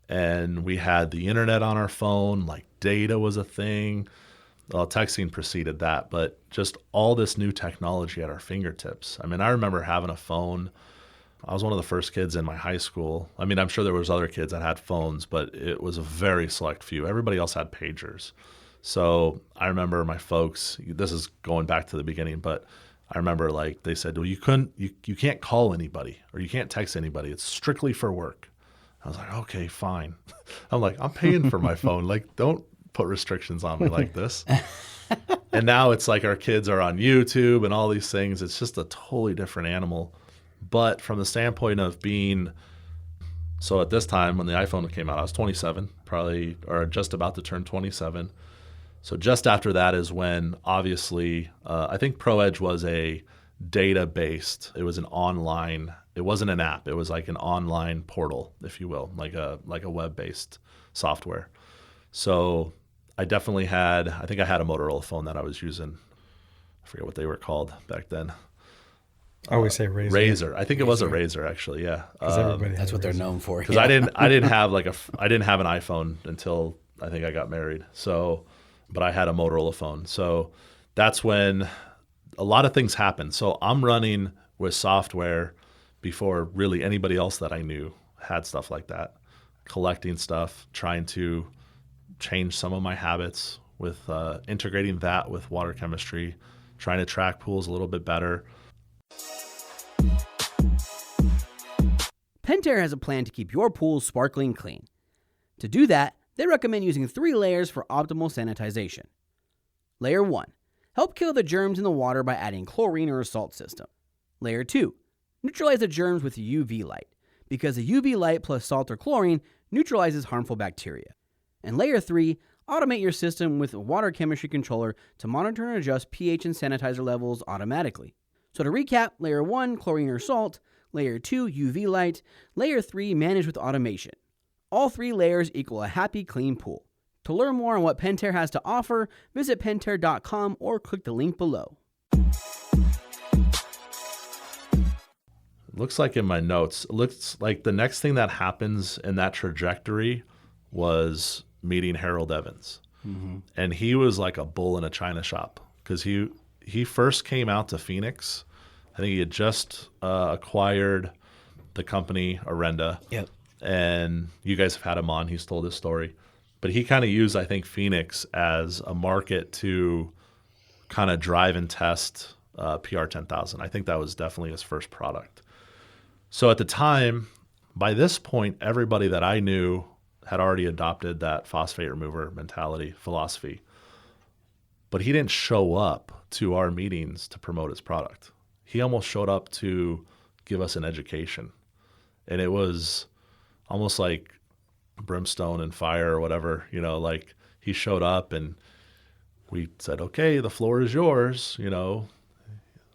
and we had the internet on our phone, like data was a thing. Well, texting preceded that, but just all this new technology at our fingertips. I mean, I remember having a phone. I was one of the first kids in my high school. I mean, I'm sure there was other kids that had phones, but it was a very select few. Everybody else had pagers. So I remember my folks, this is going back to the beginning, but I remember like they said, well, you can't call anybody or you can't text anybody. It's strictly for work. I was like, okay, fine. I'm like, I'm paying for my phone. Like, don't put restrictions on me like this. And now it's like our kids are on YouTube and all these things. It's just a totally different animal. But from the standpoint of so at this time when the iPhone came out, I was 27, probably, or just about to turn 27. So just after that is when, obviously, I think Pro Edge was a data-based. It was an online. It wasn't an app. It was like an online portal, if you will, like a web-based software. So I definitely I think I had a Motorola phone that I was using. I forget what they were called back then. I always say Razor. Razor. I think it was a Razor, actually. Yeah. That's what they're known for. Because I didn't have an iPhone until I think I got married. So, but I had a Motorola phone. So that's when a lot of things happened. So I'm running with software before really anybody else that I knew had stuff like that, collecting stuff, trying to change some of my habits with integrating that with water chemistry, trying to track pools a little bit better. Pentair has a plan to keep your pool sparkling clean. To do that, they recommend using 3 layers for optimal sanitization. Layer 1. Help kill the germs in the water by adding chlorine or a salt system. Layer 2. Neutralize the germs with UV light, because the UV light plus salt or chlorine neutralizes harmful bacteria. And Layer 3. Automate your system with a water chemistry controller to monitor and adjust pH and sanitizer levels automatically. So to recap, Layer 1, chlorine or salt. Layer 2, UV light. Layer 3, manage with automation. All 3 layers equal a happy, clean pool. To learn more on what Pentair has to offer, visit pentair.com or click the link below. Looks like in my notes, it looks like the next thing that happens in that trajectory was meeting Harold Evans. Mm-hmm. And he was like a bull in a china shop because he first came out to Phoenix. I think he had just acquired the company Arenda. Yep. And you guys have had him on. He's told his story. But he kind of used, I think, Phoenix as a market to kind of drive and test PR 10,000. I think that was definitely his first product. So at the time, by this point, everybody that I knew had already adopted that phosphate remover mentality, philosophy. But he didn't show up to our meetings to promote his product. He almost showed up to give us an education. And it was almost like brimstone and fire or whatever, like he showed up and we said, okay, the floor is yours.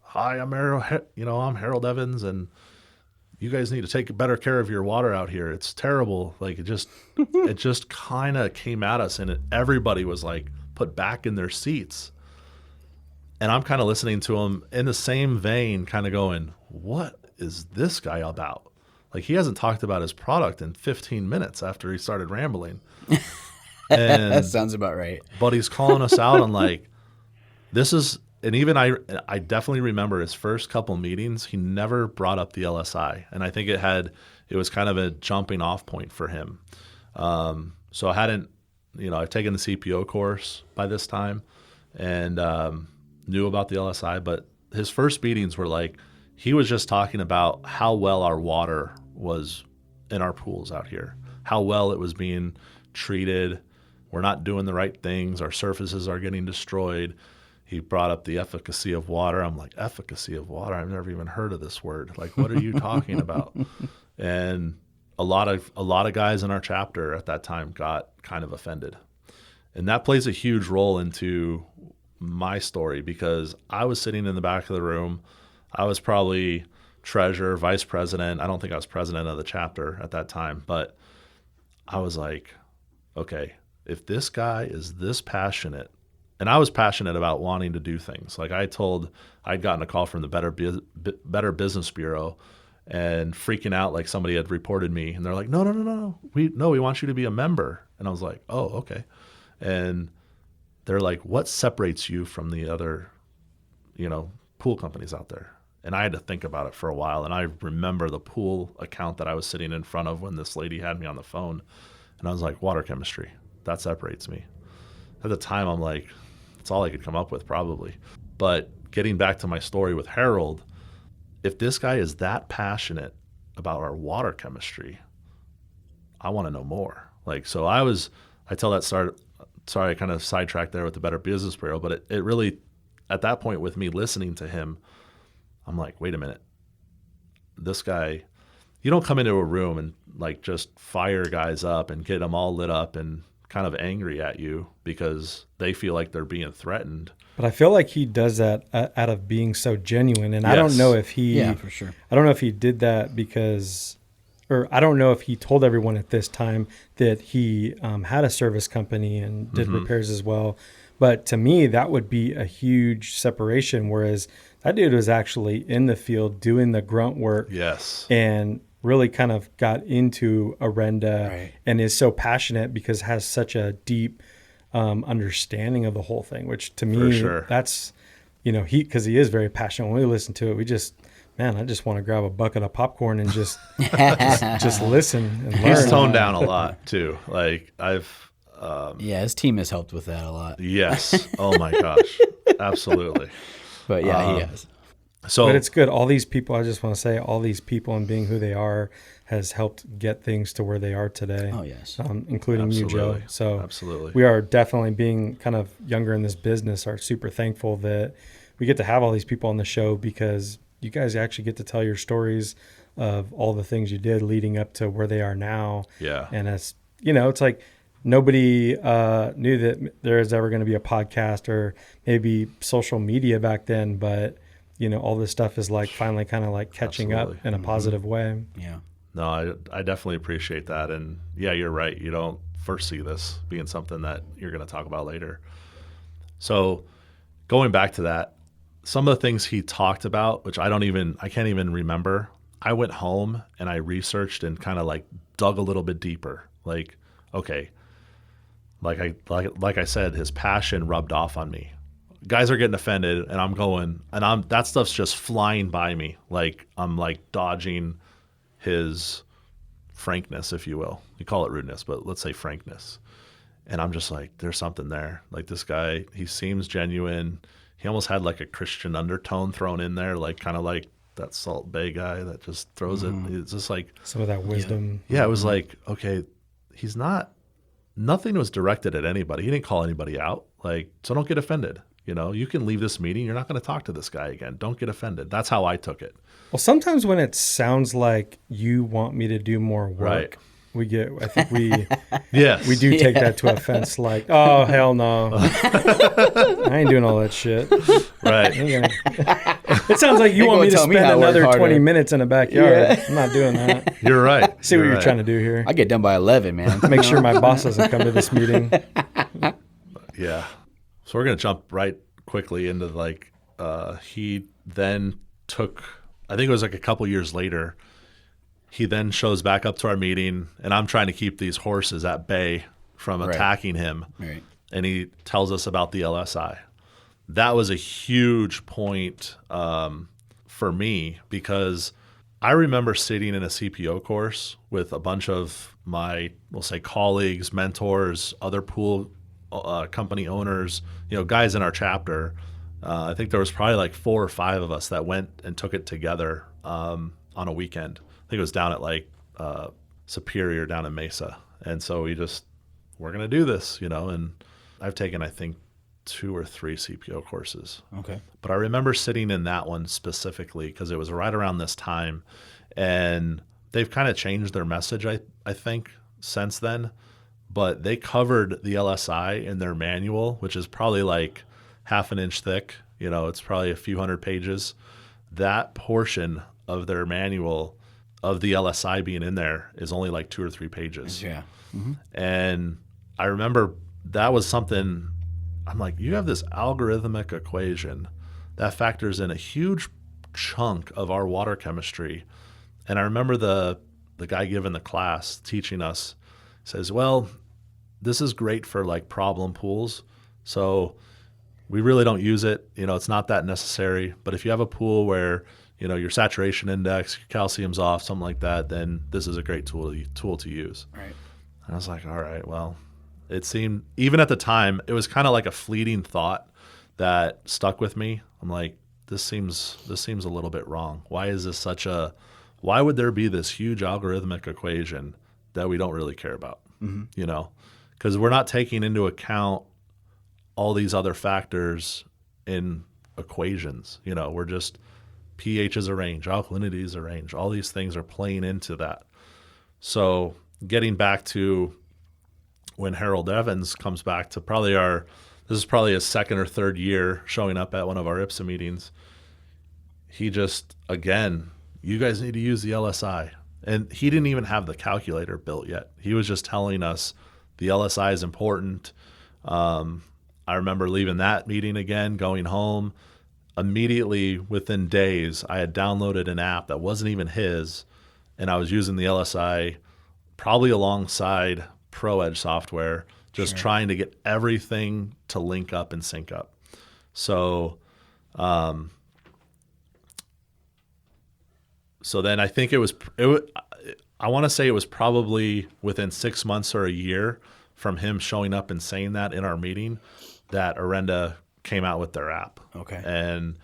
Hi, I'm Harold Evans, and you guys need to take better care of your water out here. It's terrible. Like it just kind of came at us, and everybody was like put back in their seats. And I'm kind of listening to him in the same vein, kind of going, what is this guy about? Like he hasn't talked about his product in 15 minutes after he started rambling. And that sounds about right. But he's calling us out on like, this is, and even I definitely remember his first couple meetings, he never brought up the LSI. And I think it was kind of a jumping off point for him. So I hadn't I've taken the CPO course by this time and knew about the LSI, but his first meetings were like, he was just talking about how well our water was in our pools out here, how well it was being treated. We're not doing the right things. Our surfaces are getting destroyed. He brought up the efficacy of water. I'm like, efficacy of water? I've never even heard of this word. Like, what are you talking about? And a lot of guys in our chapter at that time got kind of offended. And that plays a huge role into my story because I was sitting in the back of the room. I was probably treasurer, vice president. I don't think I was president of the chapter at that time, but I was like, okay, if this guy is this passionate, and I was passionate about wanting to do things. Like I'd gotten a call from the Better Business Bureau and freaking out like somebody had reported me. And they're like, no. We want you to be a member. And I was like, oh, okay. And they're like, what separates you from the other, pool companies out there? And I had to think about it for a while. And I remember the pool account that I was sitting in front of when this lady had me on the phone. And I was like, water chemistry, that separates me. At the time, I'm like, it's all I could come up with probably. But getting back to my story with Harold, if this guy is that passionate about our water chemistry, I want to know more. Like, so I tell that story, sorry, I kind of sidetracked there with the Better Business Bureau, but it really, at that point with me listening to him, I'm like, wait a minute, this guy, you don't come into a room and like just fire guys up and get them all lit up and kind of angry at you because they feel like they're being threatened. But I feel like he does that out of being so genuine. And yes. I don't know if for sure. I don't know if he did that or I don't know if he told everyone at this time that he had a service company and did repairs as well. But to me, that would be a huge separation. Whereas that dude was actually in the field doing the grunt work. Yes. And really kind of got into Arenda and is so passionate because has such a deep understanding of the whole thing, which to me, that's, because he is very passionate. When we listen to it, I just want to grab a bucket of popcorn and just listen and learn. He's toned down a lot too. Like his team has helped with that a lot. Yes. Oh my gosh. Absolutely. But he has. But it's good. All these people, I just want to say, all these people and being who they are has helped get things to where they are today. Oh, yes. Including you, Joe. So absolutely. We are definitely, being kind of younger in this business, are super thankful that we get to have all these people on the show because you guys actually get to tell your stories of all the things you did leading up to where they are now. Yeah. And it's like nobody knew that there is ever going to be a podcast or maybe social media back then, but all this stuff is like finally kind of like catching up in a positive way. Yeah. No, I definitely appreciate that. And yeah, you're right. You don't foresee this being something that you're going to talk about later. So going back to that, some of the things he talked about, which I can't even remember. I went home and I researched and kind of like dug a little bit deeper. Like, okay, like I said, his passion rubbed off on me. Guys are getting offended and I'm going, and that stuff's just flying by me. Like I'm like dodging his frankness, if you will. You call it rudeness, but let's say frankness. And I'm just like, there's something there. Like this guy, he seems genuine. He almost had like a Christian undertone thrown in there, like kind of like that Salt Bay guy that just throws it. It's just like some of that wisdom. Yeah, it was like, okay, nothing was directed at anybody. He didn't call anybody out. Like, so don't get offended. You can leave this meeting. You're not going to talk to this guy again. Don't get offended. That's how I took it. Well, sometimes when it sounds like you want me to do more work, I think we yes. we do take that to offense. Like, oh, hell no. I ain't doing all that shit. Right. It sounds like you want me to spend another 20 minutes in the backyard. Yeah. I'm not doing that. You're right. See what you're trying to do here. I get done by 11, man. Make sure my boss doesn't come to this meeting. Yeah. So we're going to jump right quickly into like, he then took, I think it was like a couple years later, he then shows back up to our meeting and I'm trying to keep these horses at bay from attacking him. Right. And he tells us about the LSI. That was a huge point for me because I remember sitting in a CPO course with a bunch of my, we'll say, colleagues, mentors, other pool company owners, guys in our chapter. I think there was probably like 4 or 5 of us that went and took it together on a weekend. I think it was down at like Superior down in Mesa. And so we're going to do this, and I've taken, I think, 2 or 3 CPO courses. Okay. But I remember sitting in that one specifically because it was right around this time, and they've kind of changed their message, I think, since then. But they covered the LSI in their manual, which is probably like half an inch thick. It's probably a few hundred pages. That portion of their manual of the LSI being in there is only like 2 or 3 pages. Yeah. Mm-hmm. And I remember that was something, I'm like, you have this algorithmic equation that factors in a huge chunk of our water chemistry. And I remember the guy giving the class teaching us says, well, this is great for like problem pools. So we really don't use it. It's not that necessary. But if you have a pool where, your saturation index, your calcium's off, something like that, then this is a great tool to use. Right. And I was like, all right, well, it seemed, even at the time, it was kind of like a fleeting thought that stuck with me. I'm like, this seems a little bit wrong. Why is this why would there be this huge algorithmic equation that we don't really care about? Mm-hmm. Because we're not taking into account all these other factors in equations. We're just pH is a range, alkalinity is a range. All these things are playing into that. So getting back to when Harold Evans comes back to this is probably his 2nd or 3rd year showing up at one of our IPSSA meetings. He just, again, you guys need to use the LSI. And he didn't even have the calculator built yet. He was just telling us the LSI is important. I remember leaving that meeting again, going home. Immediately within days, I had downloaded an app that wasn't even his, and I was using the LSI probably alongside ProEdge software, just trying to get everything to link up and sync up. So then I think I want to say it was probably within 6 months or a year from him showing up and saying that in our meeting that Orenda came out with their app. Okay. And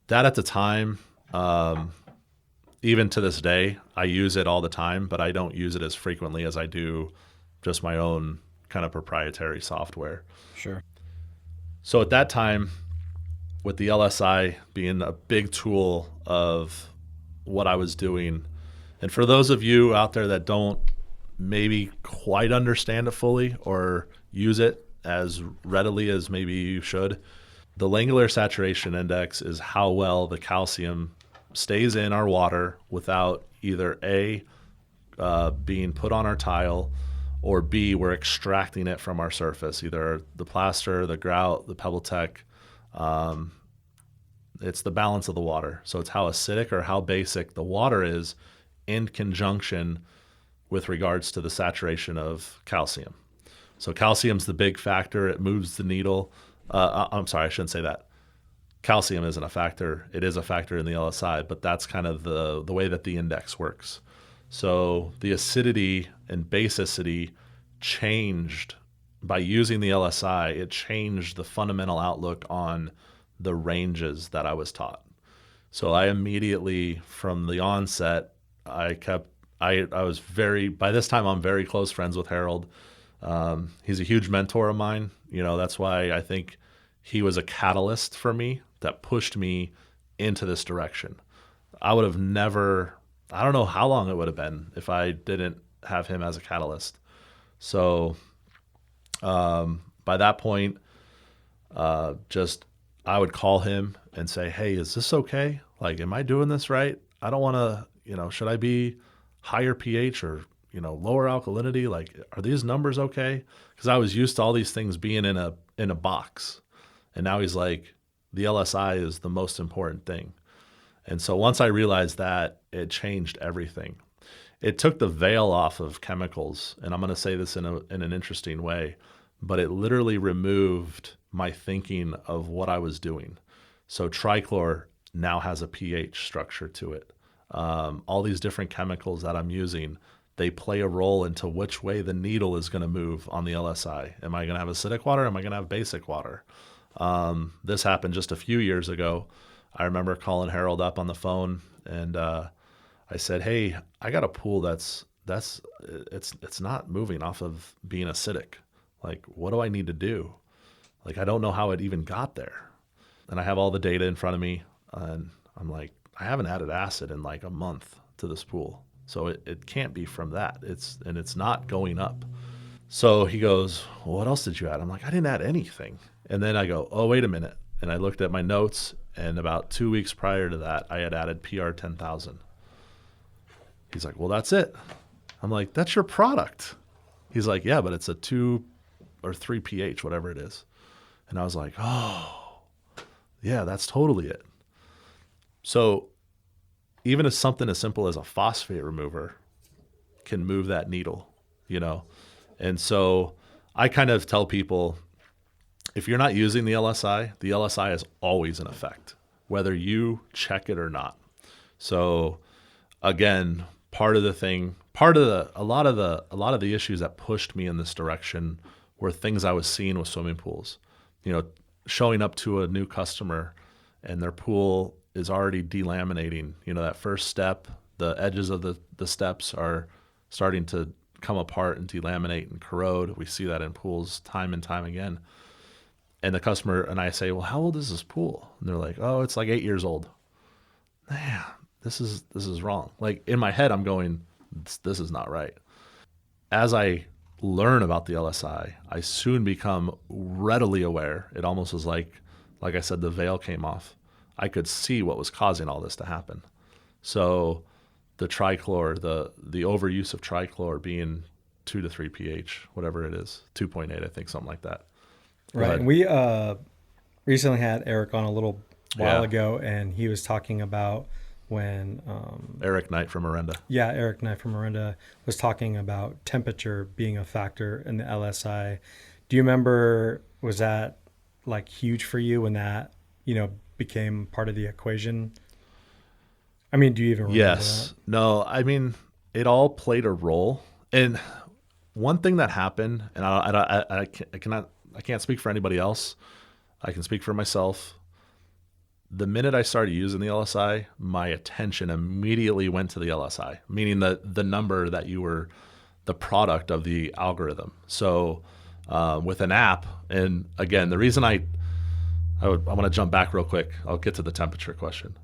that at the time, even to this day, I use it all the time, but I don't use it as frequently as I do just my own kind of proprietary software. Sure. So at that time, with the LSI being a big tool of what I was doing, and for those of you out there that don't maybe quite understand it fully or use it as readily as maybe you should, the Langmuir saturation index is how well the calcium stays in our water without either A, being put on our tile, or B, we're extracting it from our surface, either the plaster, the grout, the pebble tech. It's the balance of the water. So it's how acidic or how basic the water is in conjunction with regards to the saturation of calcium. So calcium's the big factor. It moves the needle. I'm sorry, I shouldn't say that. Calcium isn't a factor. It is a factor in the LSI, but that's kind of the way that the index works. So the acidity and basicity changed by using the LSI. It changed the fundamental outlook on the ranges that I was taught. So I immediately, from the onset, by this time I'm very close friends with Harold. He's a huge mentor of mine. That's why I think he was a catalyst for me that pushed me into this direction. I would have never, I don't know how long it would have been if I didn't have him as a catalyst. So by that point, I would call him and say, hey, is this okay? Like, am I doing this right? I don't want to, should I be higher pH or, lower alkalinity? Like, are these numbers okay? Because I was used to all these things being in a box. And now he's like, the LSI is the most important thing. And so once I realized that, it changed everything. It took the veil off of chemicals, and I'm going to say this in an interesting way, but it literally removed my thinking of what I was doing. So Trichlor now has a pH structure to it. all these different chemicals that I'm using, they play a role into which way the needle is going to move on the LSI. Am I going to have acidic water? Am I going to have basic water? This happened just a few years ago. I remember calling Harold up on the phone, and I said, "Hey, I got a pool it's not moving off of being acidic. Like, what do I need to do? Like, I don't know how it even got there." And I have all the data in front of me, and I'm like, I haven't added acid in like a month to this pool. So it can't be from that. It's not going up. So he goes, "Well, what else did you add?" I'm like, "I didn't add anything." And then I go, "Oh, wait a minute." And I looked at my notes, and about 2 weeks prior to that, I had added PR 10,000. He's like, "Well, that's it." I'm like, "That's your product." He's like, "Yeah, but it's a 2 or 3 pH, whatever it is." And I was like, "Oh, yeah, that's totally it." So even as something as simple as a phosphate remover can move that needle, you know? And so I kind of tell people, if you're not using the LSI is always in effect, whether you check it or not. So again, a lot of the issues that pushed me in this direction were things I was seeing with swimming pools. You know, showing up to a new customer and their pool is already delaminating. You know, that first step, the edges of the steps are starting to come apart and delaminate and corrode. We see that in pools time and time again. And the customer and I say, "Well, how old is this pool?" And they're like, "Oh, it's like 8 years old." Man, this is wrong. Like, in my head, I'm going, this is not right. As I learn about the LSI, I soon become readily aware. It almost was like I said, the veil came off. I could see what was causing all this to happen. So the trichlor, the overuse of trichlor being 2 to 3 pH, whatever it is, 2.8, I think, something like that. Right. And we recently had Eric on a little while ago, and he was talking about when Eric Knight from Miranda. Yeah, Eric Knight from Miranda was talking about temperature being a factor in the LSI. Do you remember, was that like huge for you when that, became part of the equation? I mean, do you even remember Yes. that? No, I mean, it all played a role. And one thing that happened, and I can't speak for anybody else. I can speak for myself. The minute I started using the LSI, my attention immediately went to the LSI, meaning the number that you were the product of the algorithm. So with an app, and again, the reason I want to jump back real quick. I'll get to the temperature question.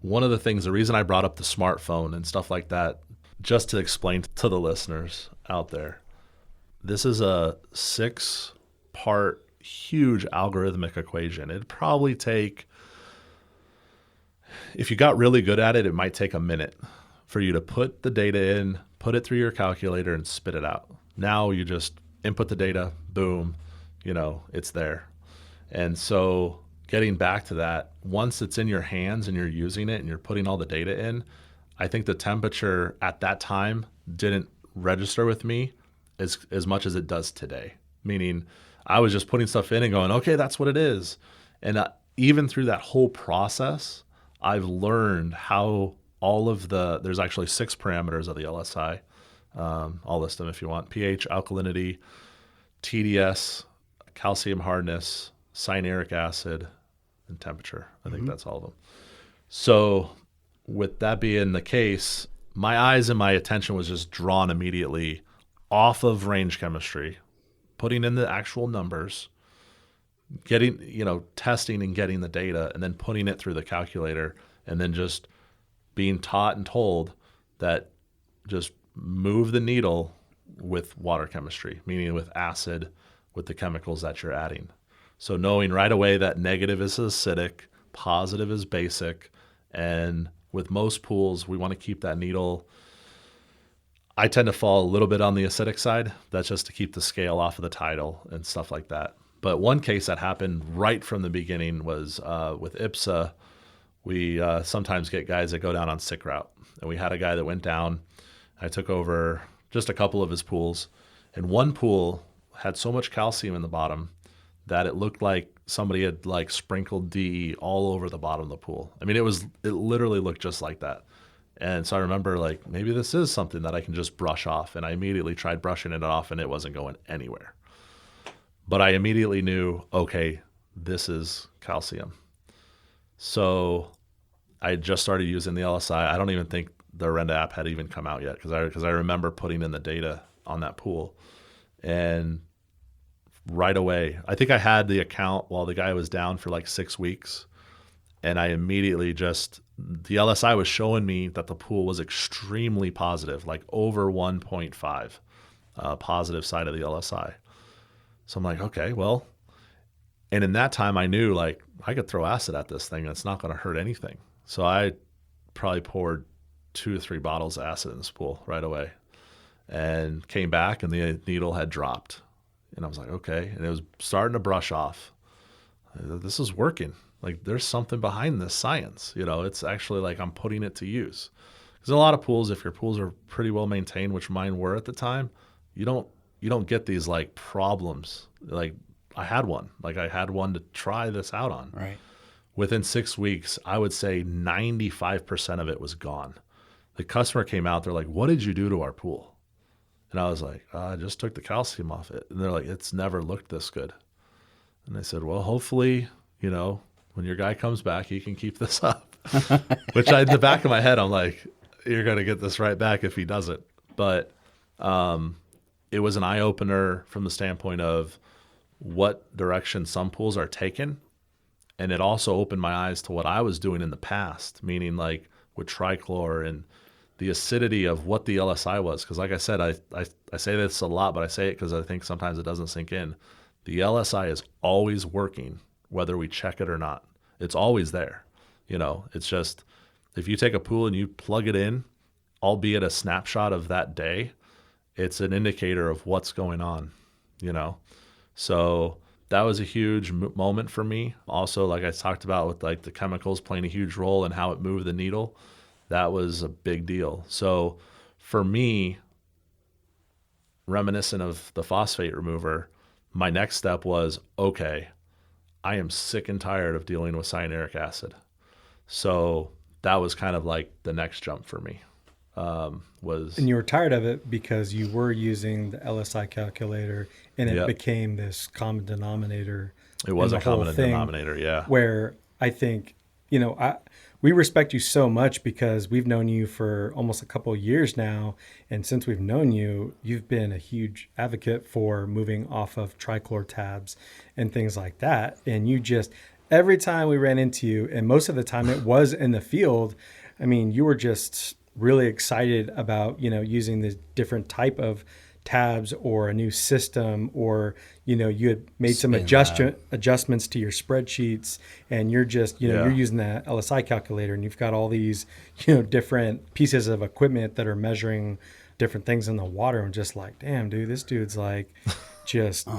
One of the things, the reason I brought up the smartphone and stuff like that, just to explain to the listeners out there, this is a 6-part huge algorithmic equation. It'd probably take, if you got really good at it, it might take a minute for you to put the data in, put it through your calculator, and spit it out. Now you just input the data, boom, it's there. And so getting back to that, once it's in your hands and you're using it and you're putting all the data in, I think the temperature at that time didn't register with me as much as it does today. Meaning I was just putting stuff in and going, okay, that's what it is. And even through that whole process, I've learned how there's actually 6 parameters of the LSI. I'll list them if you want. pH, alkalinity, TDS, calcium hardness, cyanuric acid, and temperature. I think that's all of them. So with that being the case, my eyes and my attention was just drawn immediately off of range chemistry, putting in the actual numbers, getting, testing and getting the data, and then putting it through the calculator, and then just being taught and told that just move the needle with water chemistry, meaning with acid, with the chemicals that you're adding. So knowing right away that negative is acidic, positive is basic, and with most pools, we want to keep that needle. I tend to fall a little bit on the acidic side. That's just to keep the scale off of the tidal and stuff like that. But one case that happened right from the beginning was with IPSSA. We sometimes get guys that go down on sick route. And we had a guy that went down. I took over just a couple of his pools. And one pool had so much calcium in the bottom that it looked like somebody had sprinkled DE all over the bottom of the pool. I mean, it literally looked just like that. And so I remember like, maybe this is something that I can just brush off. And I immediately tried brushing it off and it wasn't going anywhere. But I immediately knew, okay, this is calcium. So I just started using the LSI. I don't even think the Arenda app had even come out yet because I remember putting in the data on that pool. And right away, I think I had the account while the guy was down for like 6 weeks. And I immediately the LSI was showing me that the pool was extremely positive, like over 1.5 positive side of the LSI. So I'm like, okay, well, and in that time I knew like I could throw acid at this thing and it's not going to hurt anything. So I probably poured 2 or 3 bottles of acid in this pool right away and came back and the needle had dropped. And I was like, okay. And it was starting to brush off. This is working. Like there's something behind this science. It's actually like I'm putting it to use. Because a lot of pools, if your pools are pretty well maintained, which mine were at the time, you don't get these like problems. Like I had one to try this out on. Right. Within 6 weeks, I would say 95% of it was gone. The customer came out, they're like, what did you do to our pool? And I was like, I just took the calcium off it. And they're like, it's never looked this good. And I said, well, hopefully, when your guy comes back, he can keep this up. Which in the back of my head, I'm like, you're going to get this right back if he doesn't. But it was an eye-opener from the standpoint of what direction some pools are taking. And it also opened my eyes to what I was doing in the past, meaning like with Trichlor and the acidity of what the LSI was. Because like I said, I say this a lot, but I say it because I think sometimes it doesn't sink in. The LSI is always working, whether we check it or not. It's always there. It's just if you take a pool and you plug it in, albeit a snapshot of that day, it's an indicator of what's going on, So that was a huge moment for me. Also, like I talked about with like the chemicals playing a huge role in how it moved the needle, that was a big deal. So for me, reminiscent of the phosphate remover, my next step was, okay, I am sick and tired of dealing with cyanuric acid. So that was kind of like the next jump for me. And you were tired of it because you were using the LSI calculator and it became this common denominator. It was a common denominator, yeah. Where I think, we respect you so much because we've known you for almost a couple of years now. And since we've known you, you've been a huge advocate for moving off of trichlor tabs and things like that. And you just, every time we ran into you, and most of the time it was in the field, I mean, you were just really excited about, using the different type of tabs or a new system, or, you had made some adjustments to your spreadsheets, and you're just, you're using that LSI calculator, and you've got all these, different pieces of equipment that are measuring different things in the water. And just like, damn, dude, this dude's like just,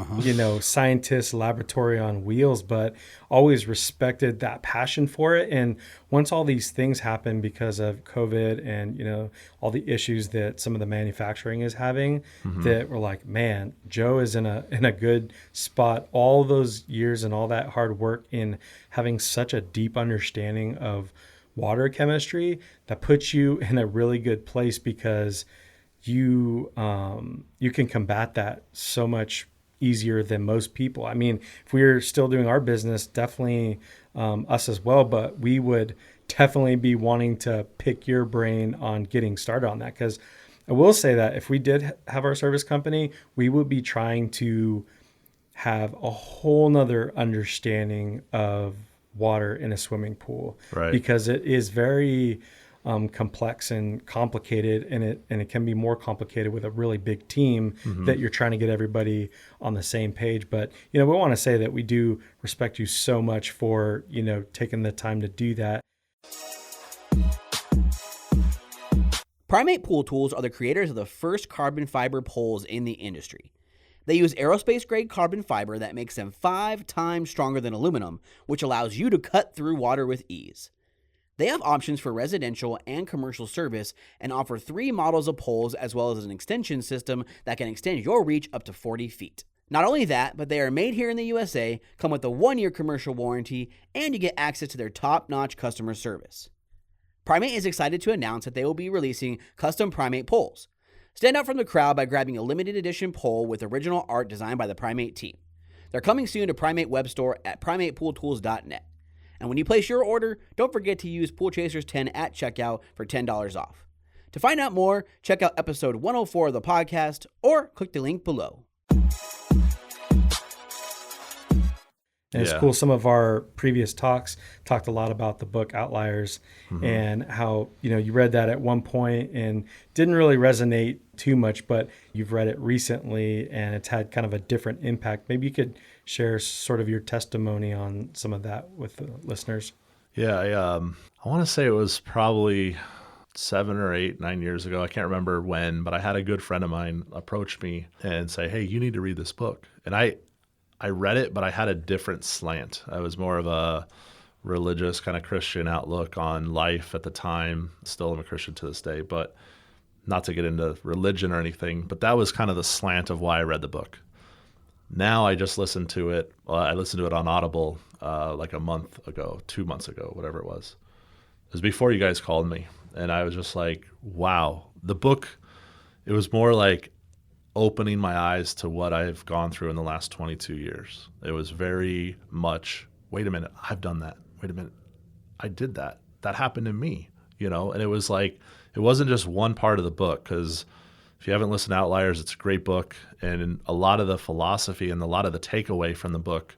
scientist laboratory on wheels, but always respected that passion for it. And once all these things happen because of COVID and, all the issues that some of the manufacturing is having, that we're like, man, Joe is in a good spot. All those years and all that hard work in having such a deep understanding of water chemistry that puts you in a really good place, because you can combat that so much easier than most people. I mean, if we were still doing our business, definitely us as well, but we would definitely be wanting to pick your brain on getting started on that. Because I will say that if we did have our service company, we would be trying to have a whole nother understanding of water in a swimming pool, right? Because it is very complex and complicated, and it can be more complicated with a really big team that you're trying to get everybody on the same page. But we want to say that we do respect you so much for taking the time to do that. Primate Pool Tools are the creators of the first carbon fiber poles in the industry. They use aerospace-grade carbon fiber that makes them 5 times stronger than aluminum, which allows you to cut through water with ease. They have options for residential and commercial service and offer 3 models of poles, as well as an extension system that can extend your reach up to 40 feet. Not only that, but they are made here in the USA, come with a 1-year commercial warranty, and you get access to their top-notch customer service. Primate is excited to announce that they will be releasing custom Primate poles. Stand out from the crowd by grabbing a limited edition pole with original art designed by the Primate team. They're coming soon to Primate web store at primatepooltools.net. And when you place your order, don't forget to use PoolChasers10 at checkout for $10 off. To find out more, check out episode 104 of the podcast or click the link below. And it's cool. Some of our previous talks talked a lot about the book Outliers and how, you read that at one point and didn't really resonate too much, but you've read it recently and it's had kind of a different impact. Maybe you could share sort of your testimony on some of that with the listeners. Yeah, I want to say it was probably 7 or 8, 9 years ago. I can't remember when, but I had a good friend of mine approach me and say, hey, you need to read this book. And I read it, but I had a different slant. I was more of a religious kind of Christian outlook on life at the time. Still am a Christian to this day, but not to get into religion or anything. But that was kind of the slant of why I read the book. Now I just listened to it. I listened to it on Audible like a month ago, 2 months ago, whatever it was. It was before you guys called me. And I was just like, wow. The book, it was more like opening my eyes to what I've gone through in the last 22 years. It was very much, wait a minute, I've done that. Wait a minute, I did that. That happened to me, And it was like, it wasn't just one part of the book, because if you haven't listened to Outliers, it's a great book. And a lot of the philosophy and a lot of the takeaway from the book,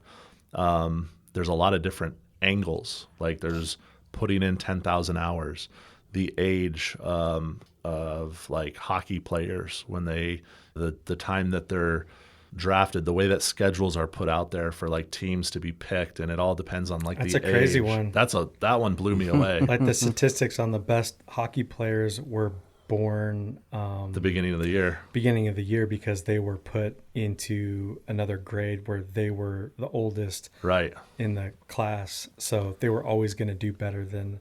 there's a lot of different angles. Like there's putting in 10,000 hours, the age of like hockey players when the time that they're drafted, the way that schedules are put out there for like teams to be picked, and it all depends on like that's the age. That's a crazy one. That one blew me away. Like the statistics on the best hockey players were born the beginning of the year because they were put into another grade where they were the oldest in the class, so they were always going to do better than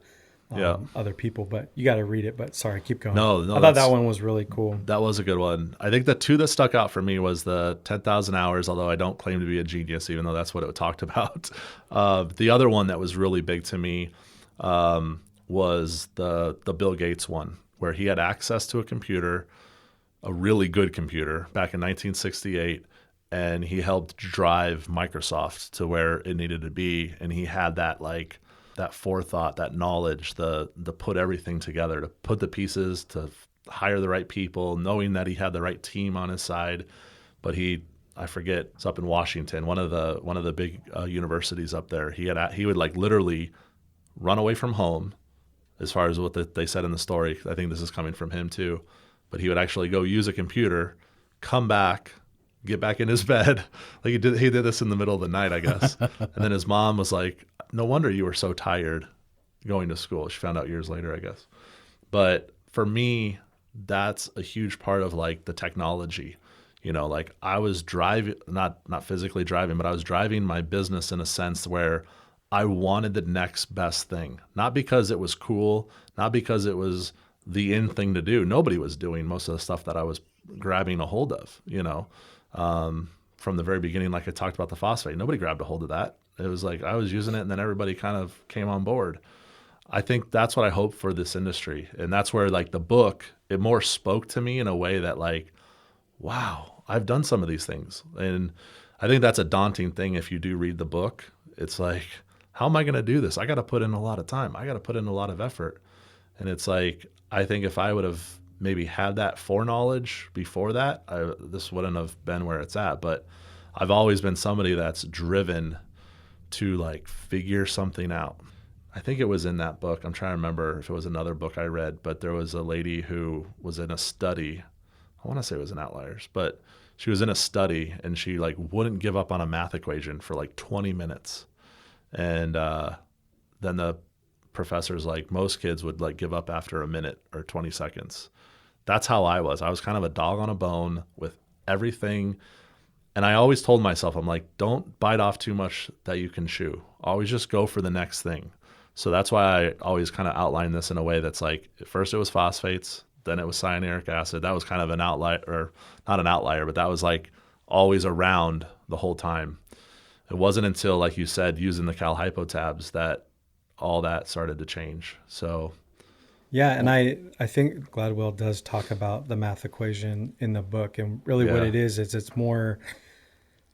other people. But you got to read it. But sorry, keep going. No, I thought that one was really cool. That was a good one. I think the two that stuck out for me was the 10,000 hours, although I don't claim to be a genius, even though that's what it talked about. The other one that was really big to me was the Bill Gates one, where he had access to a computer, a really good computer, back in 1968, and he helped drive Microsoft to where it needed to be. And he had that that forethought, that knowledge, the put everything together, to put the pieces, to hire the right people, knowing that he had the right team on his side. But I forget, it's up in Washington, one of the big universities up there. He would like literally run away from home, as far as what they said in the story. I think this is coming from him too. But he would actually go use a computer, come back, get back in his bed. Like he did this in the middle of the night, I guess. And then his mom was like, no wonder you were so tired going to school. She found out years later, I guess. But for me, that's a huge part of like the technology. Like I was driving, not physically driving, but I was driving my business in a sense where I wanted the next best thing. Not because it was cool, not because it was the in thing to do. Nobody was doing most of the stuff that I was grabbing a hold of, from the very beginning. Like I talked about the phosphate, nobody grabbed a hold of that. It was like I was using it, and then everybody kind of came on board. I think that's what I hope for this industry. And that's where like the book, it more spoke to me in a way that like, wow, I've done some of these things. And I think that's a daunting thing if you do read the book. It's like, how am I going to do this? I got to put in a lot of time. I got to put in a lot of effort. And it's like, I think if I would have maybe had that foreknowledge before that, this wouldn't have been where it's at. But I've always been somebody that's driven to like figure something out. I think it was in that book. I'm trying to remember if it was another book I read, but there was a lady who was in a study. I want to say it was in Outliers, but she was in a study and she like wouldn't give up on a math equation for like 20 minutes. And then the professor's like, most kids would like give up after a minute or 20 seconds. That's how I was. I was kind of a dog on a bone with everything. And I always told myself, I'm like, don't bite off too much that you can chew. Always just go for the next thing. So that's why I always kind of outline this in a way that's like, at first it was phosphates, then it was cyanuric acid. That was kind of an outlier, or not an outlier, but that was like always around the whole time. It wasn't until, like you said, using the Cal Hypo tabs that all that started to change. So Yeah, and I think Gladwell does talk about the math equation in the book, and really what it is it's more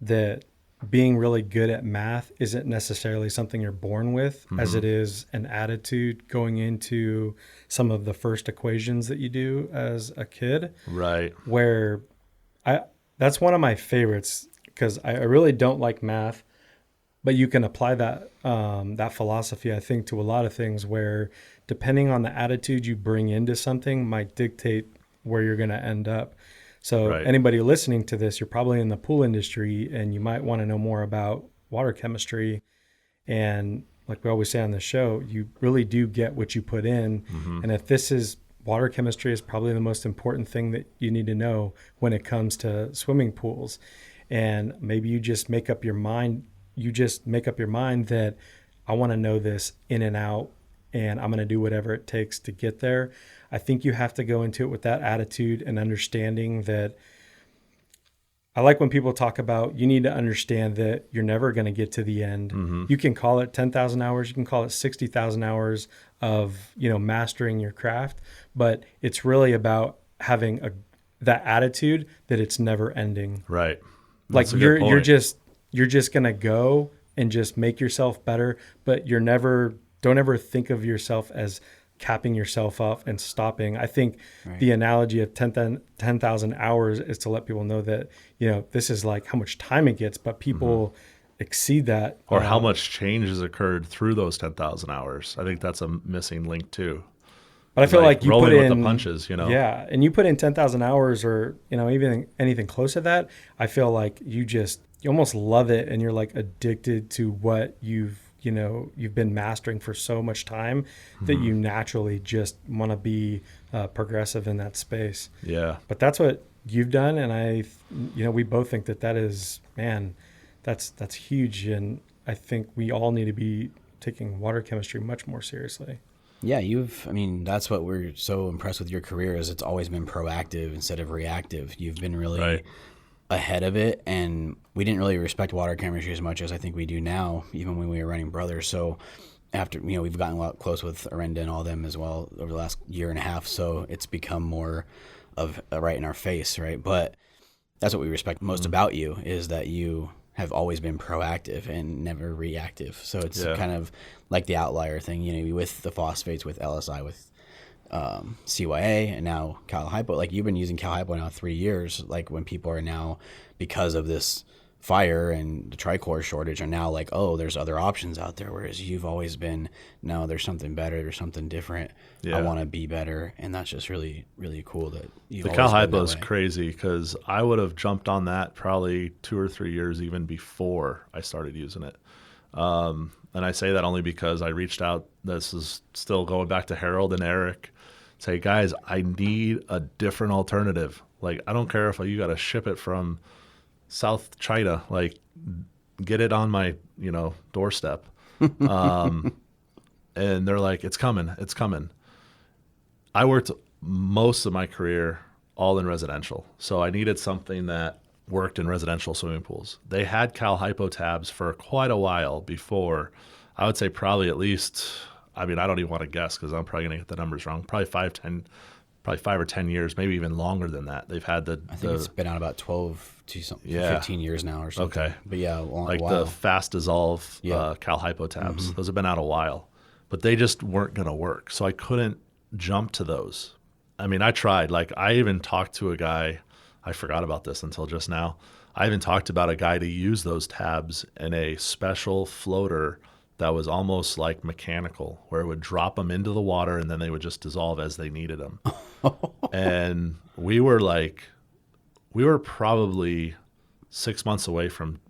that being really good at math isn't necessarily something you're born with, as it is an attitude going into some of the first equations that you do as a kid. Right. Where that's one of my favorites, because I really don't like math, but you can apply that that philosophy, I think, to a lot of things, where depending on the attitude you bring into something might dictate where you're going to end up. So anybody listening to this, you're probably in the pool industry and you might want to know more about water chemistry. And like we always say on the show, you really do get what you put in. And if this is water chemistry, is probably the most important thing that you need to know when it comes to swimming pools. And maybe you just make up your mind. You just make up your mind that I want to know this in and out, and I'm going to do whatever it takes to get there. I think you have to go into it with that attitude and understanding that. I like when people talk about, you need to understand that you're never going to get to the end. You can call it 10,000 hours. You can call it 60,000 hours of, mastering your craft, but it's really about having that attitude that it's never ending. Right. That's you're just going to go and just make yourself better, but don't ever think of yourself as capping yourself off and stopping. I think the analogy of 10,000 hours is to let people know that, this is like how much time it gets, but people exceed that. Or how much change has occurred through those 10,000 hours. I think that's a missing link too. But I feel like you put in with the punches, Yeah. And you put in 10,000 hours or, even anything close to that. I feel like you almost love it. And you're like addicted to what you've been mastering for so much time that you naturally just want to be progressive in that space. Yeah. But that's what you've done. And we both think that is, man, that's huge. And I think we all need to be taking water chemistry much more seriously. Yeah, that's what we're so impressed with your career, is it's always been proactive instead of reactive. You've been really ahead of it, and we didn't really respect water chemistry as much as I think we do now, even when we were running Brothers. So after, we've gotten a lot close with Arenda and all them as well over the last year and a half, so it's become more of a right in our face, right? But that's what we respect most about you, is that you have always been proactive and never reactive. So it's kind of like the Outlier thing, with the phosphates, with LSI, with CYA, and now Cal Hypo. Like, you've been using Cal Hypo now 3 years. Like, when people are now, because of this fire and the Trichlor shortage, are now like, oh, there's other options out there. Whereas you've always been, no, there's something better, there's something different. I want to be better, and that's just really, really cool that you've the Cal Hypo is crazy, because I would have jumped on that probably 2 or 3 years even before I started using it. And I say that only because I reached out. This is still going back to Harold and Eric. Say, guys, I need a different alternative. Like, I don't care if you got to ship it from South China. Like, get it on my, doorstep. And they're like, it's coming. I worked most of my career all in residential, so I needed something that worked in residential swimming pools. They had Cal Hypo tabs for quite a while before. I would say probably at least, I don't even want to guess, because I'm probably going to get the numbers wrong. Probably 5 or 10 years, maybe even longer than that. They've had I think it's been out about 12 to 15 years now or something. Okay. But yeah, like the fast dissolve Cal Hypo tabs. Those have been out a while, but they just weren't going to work. So I couldn't jump to those. I tried. Like, I even talked to a guy. I forgot about this until just now. I even talked about a guy to use those tabs in a special floater that was almost like mechanical, where it would drop them into the water and then they would just dissolve as they needed them. And we were probably 6 months away from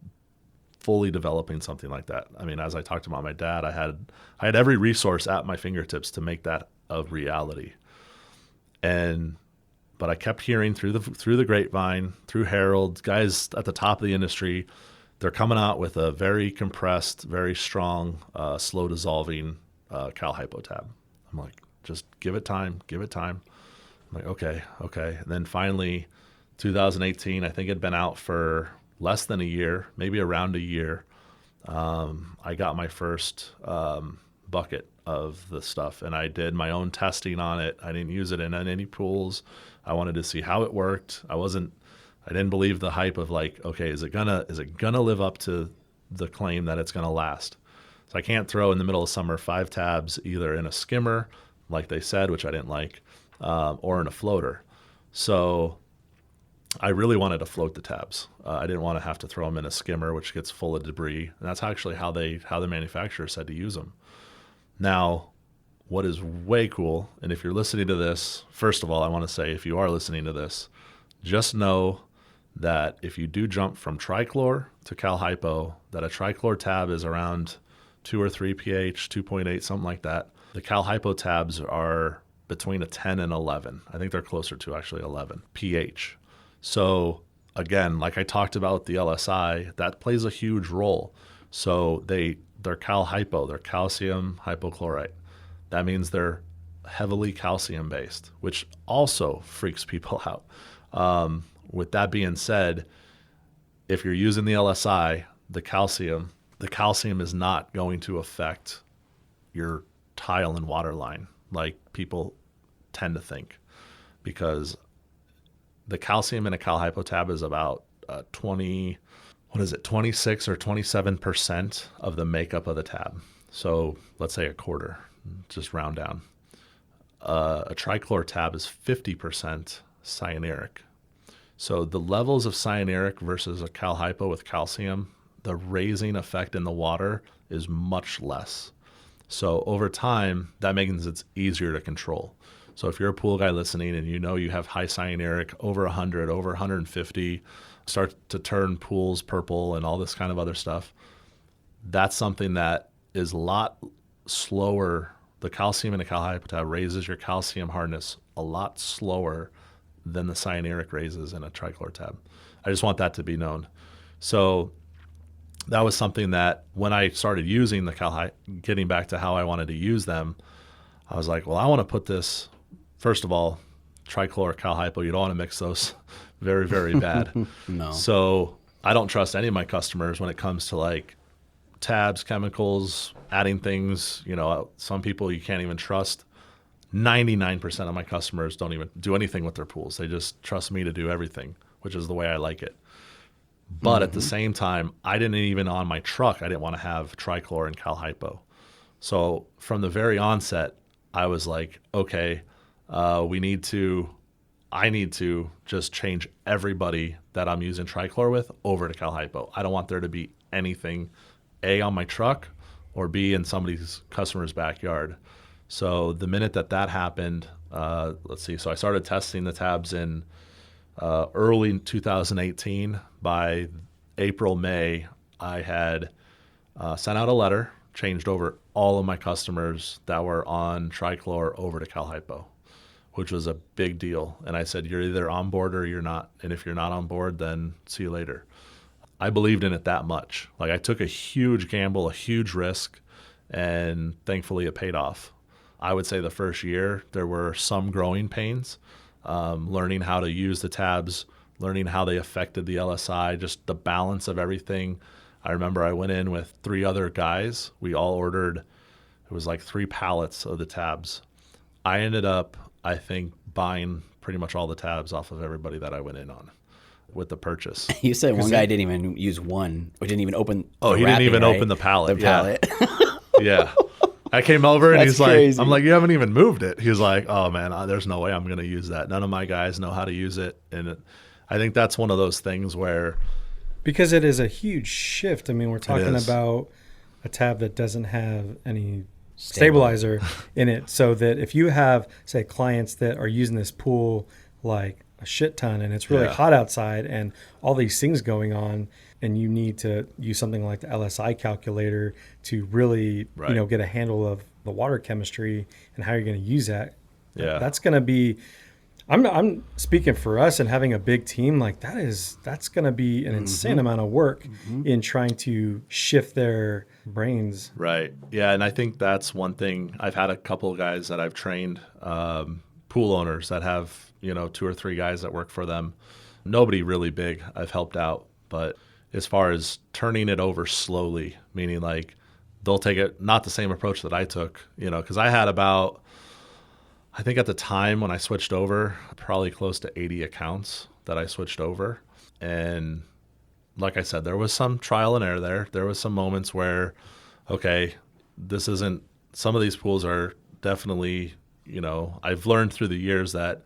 fully developing something like that. As I talked about my dad, I had every resource at my fingertips to make that a reality. But I kept hearing through the grapevine, through Harold, guys at the top of the industry, they're coming out with a very compressed, very strong, slow dissolving Cal Hypo tab. I'm like, just give it time. I'm like, okay. And then finally, 2018, I think it'd been out for less than a year, maybe around a year. I got my first bucket of the stuff, and I did my own testing on it. I didn't use it in any pools. I wanted to see how it worked. I didn't believe the hype of like, okay, is it gonna live up to the claim that it's gonna last? So I can't throw in the middle of summer 5 tabs either in a skimmer, like they said, which I didn't like, or in a floater. So I really wanted to float the tabs. I didn't want to have to throw them in a skimmer, which gets full of debris. And that's actually how the manufacturer said to use them. Now, what is way cool, and if you're listening to this, first of all, I want to say if you are listening to this, just know that if you do jump from Trichlor to Cal Hypo, that a Trichlor tab is around 2 or 3 pH, 2.8, something like that. The Cal Hypo tabs are between a 10 and 11. I think they're closer to actually 11 pH. So again, like I talked about the LSI, that plays a huge role. So they're Cal Hypo, they're calcium hypochlorite. That means they're heavily calcium based, which also freaks people out. With that being said, if you're using the LSI, the calcium is not going to affect your tile and water line like people tend to think, because the calcium in a Cal Hypo tab is about 26 or 27% of the makeup of the tab. So let's say a quarter, just round down. A Trichlor tab is 50% cyanuric. So the levels of cyanuric versus a Cal Hypo with calcium, the raising effect in the water is much less. So over time, that means it's easier to control. So if you're a pool guy listening and you know you have high cyanuric, over 100, over 150, start to turn pools purple and all this kind of other stuff, that's something that is a lot slower. The calcium in a Cal Hypo tab raises your calcium hardness a lot slower than the cyanuric raises in a Trichlor tab. I just want that to be known. So that was something that when I started using the Cal Hypo, getting back to how I wanted to use them, I was like, well, I want to put this, first of all, Trichlor, Cal Hypo, you don't want to mix those very, very bad. No. So I don't trust any of my customers when it comes to like tabs, chemicals, adding things. Some people you can't even trust. 99% of my customers don't even do anything with their pools. They just trust me to do everything, which is the way I like it. But at the same time, I didn't even on my truck, I didn't want to have Trichlor and Cal Hypo. So from the very onset, I was like, okay, I need to just change everybody that I'm using Trichlor with over to Cal Hypo. I don't want there to be anything A, on my truck, or B, in somebody's customer's backyard. So the minute that happened, so I started testing the tabs in early 2018. By April, May, I had sent out a letter, changed over all of my customers that were on Trichlor over to Cal Hypo, which was a big deal. And I said, you're either on board or you're not. And if you're not on board, then see you later. I believed in it that much. Like, I took a huge gamble, a huge risk, and thankfully it paid off. I would say the first year there were some growing pains, learning how to use the tabs, learning how they affected the LSI, just the balance of everything. I remember I went in with 3 other guys. We all ordered, it was like 3 pallets of the tabs. I ended up, I think, buying pretty much all the tabs off of everybody that I went in on with the purchase. You said one guy didn't even use one, or didn't even open he didn't even open the pallet. The pallet. Yeah. I came over and he's crazy. like, I'm like, you haven't even moved it. He's like, oh man, there's no way I'm going to use that. None of my guys know how to use it. And I think that's one of those things where, because it is a huge shift. I mean, we're talking about a tab that doesn't have any stabilizer in it. So that if you have, say, clients that are using this pool like a shit ton and it's really hot outside and all these things going on, and you need to use something like the LSI calculator to really, get a handle of the water chemistry and how you're going to use that. Yeah. That's going to be, I'm speaking for us, and having a big team like that's going to be an insane amount of work in trying to shift their brains. Right. Yeah. And I think that's one thing. I've had a couple of guys that I've trained, pool owners that have, 2 or 3 guys that work for them. Nobody really big I've helped out, but as far as turning it over slowly, meaning like they'll take it, not the same approach that I took, because I had about, I think at the time when I switched over, probably close to 80 accounts that I switched over. And like I said, there was some trial and error there. There was some moments where, okay, some of these pools are definitely, I've learned through the years that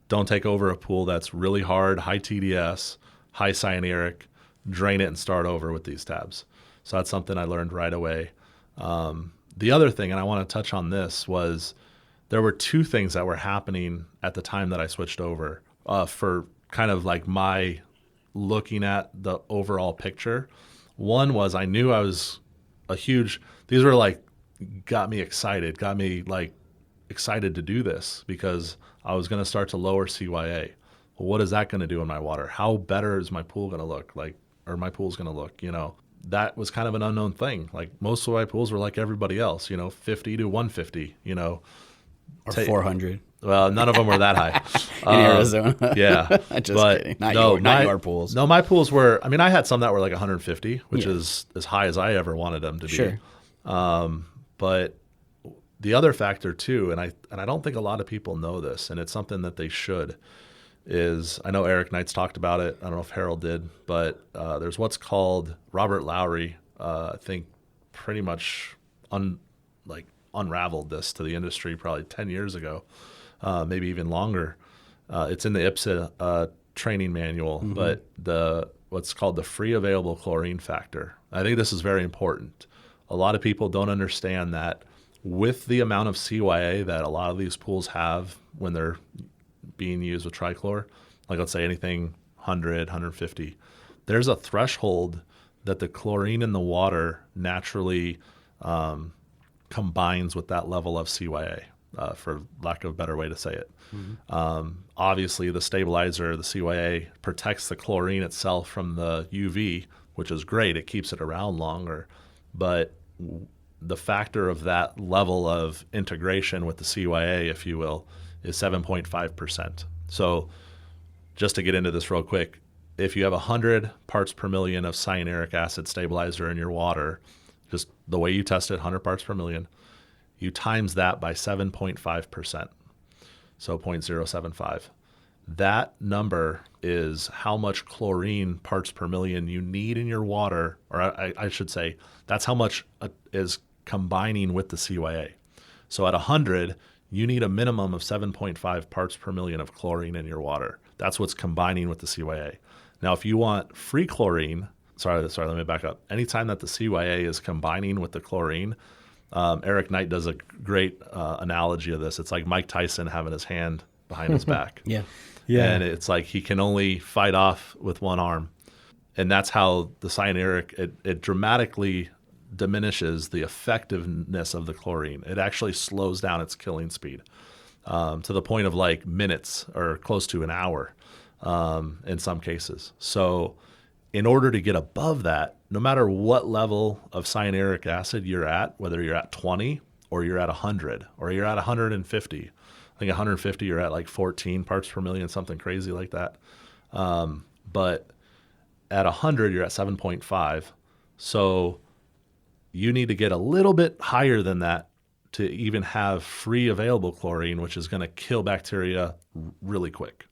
don't take over a pool that's really hard, high TDS, high cyanuric, drain it and start over with these tabs. So that's something I learned right away. The other thing, and I want to touch on this, was there were two things that were happening at the time that I switched over for kind of like my looking at the overall picture. One was I knew I was these were like, got me excited to do this because I was going to start to lower CYA. Well, what is that going to do in my water? How better is my pool going to look or my pool's going to look, That was kind of an unknown thing. Like most of my pools were like everybody else, 50 to 150, Or 400. Well, none of them were that high. In Arizona. Yeah. Just kidding. Not your pools. No, my pools were, I had some that were like 150, which is as high as I ever wanted them to be. Sure. But the other factor too, and I don't think a lot of people know this, and it's something that they should, is I know Eric Knight's talked about it. I don't know if Harold did, but there's what's called Robert Lowry, I think pretty much unraveled this to the industry probably 10 years ago, maybe even longer. It's in the IPSSA training manual, but what's called the free available chlorine factor. I think this is very important. A lot of people don't understand that with the amount of CYA that a lot of these pools have when they're being used with trichlor, like let's say anything 100, 150, there's a threshold that the chlorine in the water naturally combines with that level of CYA, for lack of a better way to say it. Obviously, the stabilizer, the CYA, protects the chlorine itself from the UV, which is great. It keeps it around longer. But the factor of that level of integration with the CYA, if you will, is 7.5%. So just to get into this real quick, if you have 100 parts per million of cyanuric acid stabilizer in your water, just the way you test it, 100 parts per million, you times that by 7.5%, so 0.075. That number is how much chlorine parts per million you need in your water, or I should say, that's how much is combining with the CYA. So at 100, you need a minimum of 7.5 parts per million of chlorine in your water. That's what's combining with the CYA. Now, if you want free chlorine, sorry, let me back up. Anytime that the CYA is combining with the chlorine, Eric Knight does a great analogy of this. It's like Mike Tyson having his hand behind his back. Yeah. And it's like he can only fight off with one arm. And that's how the cyanuric, it dramatically diminishes the effectiveness of the chlorine. It actually slows down its killing speed to the point of like minutes or close to an hour in some cases. So in order to get above that, no matter what level of cyanuric acid you're at, whether you're at 20 or you're at 100 or you're at 150, I think 150 you're at like 14 parts per million, something crazy like that. But at 100 you're at 7.5. So you need to get a little bit higher than that to even have free available chlorine, which is going to kill bacteria really quick.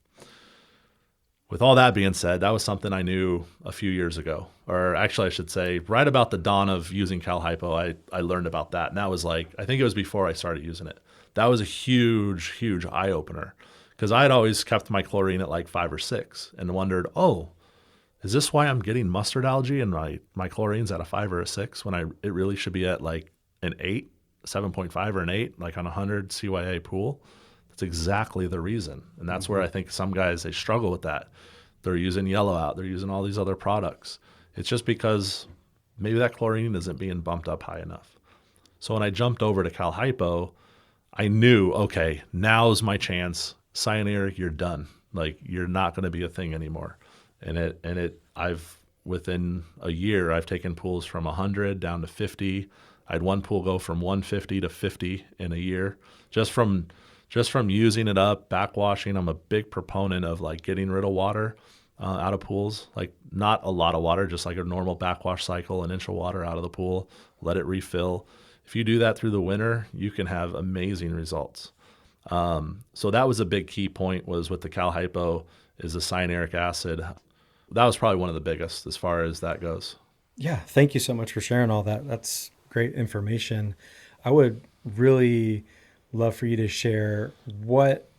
With all that being said, that was something I knew a few years ago, or actually I should say right about the dawn of using Cal Hypo, I learned about that. And that was like, I think it was before I started using it. That was a huge, huge eye opener because I had always kept my chlorine at like 5 or 6 and wondered, oh, is this why I'm getting mustard algae and my chlorine's at a 5 or a 6 when it really should be at like an 8, 7.5 or an 8, like on a 100 CYA pool? That's exactly the reason. And that's where I think some guys, they struggle with that. They're using yellow out. They're using all these other products. It's just because maybe that chlorine isn't being bumped up high enough. So when I jumped over to Cal Hypo, I knew, okay, now's my chance. Cyanuric, you're done. Like you're not going to be a thing anymore. I've within a year, I've taken pools from 100 down to 50. I had one pool go from 150 to 50 in a year, just from using it up, backwashing. I'm a big proponent of like getting rid of water out of pools, like not a lot of water, just like a normal backwash cycle, an inch of water out of the pool, let it refill. If you do that through the winter, you can have amazing results. So that was a big key point, was with the Cal Hypo, is the cyanuric acid. That was probably one of the biggest as far as that goes. Yeah, thank you so much for sharing all that. That's great information. I would really love for you to share what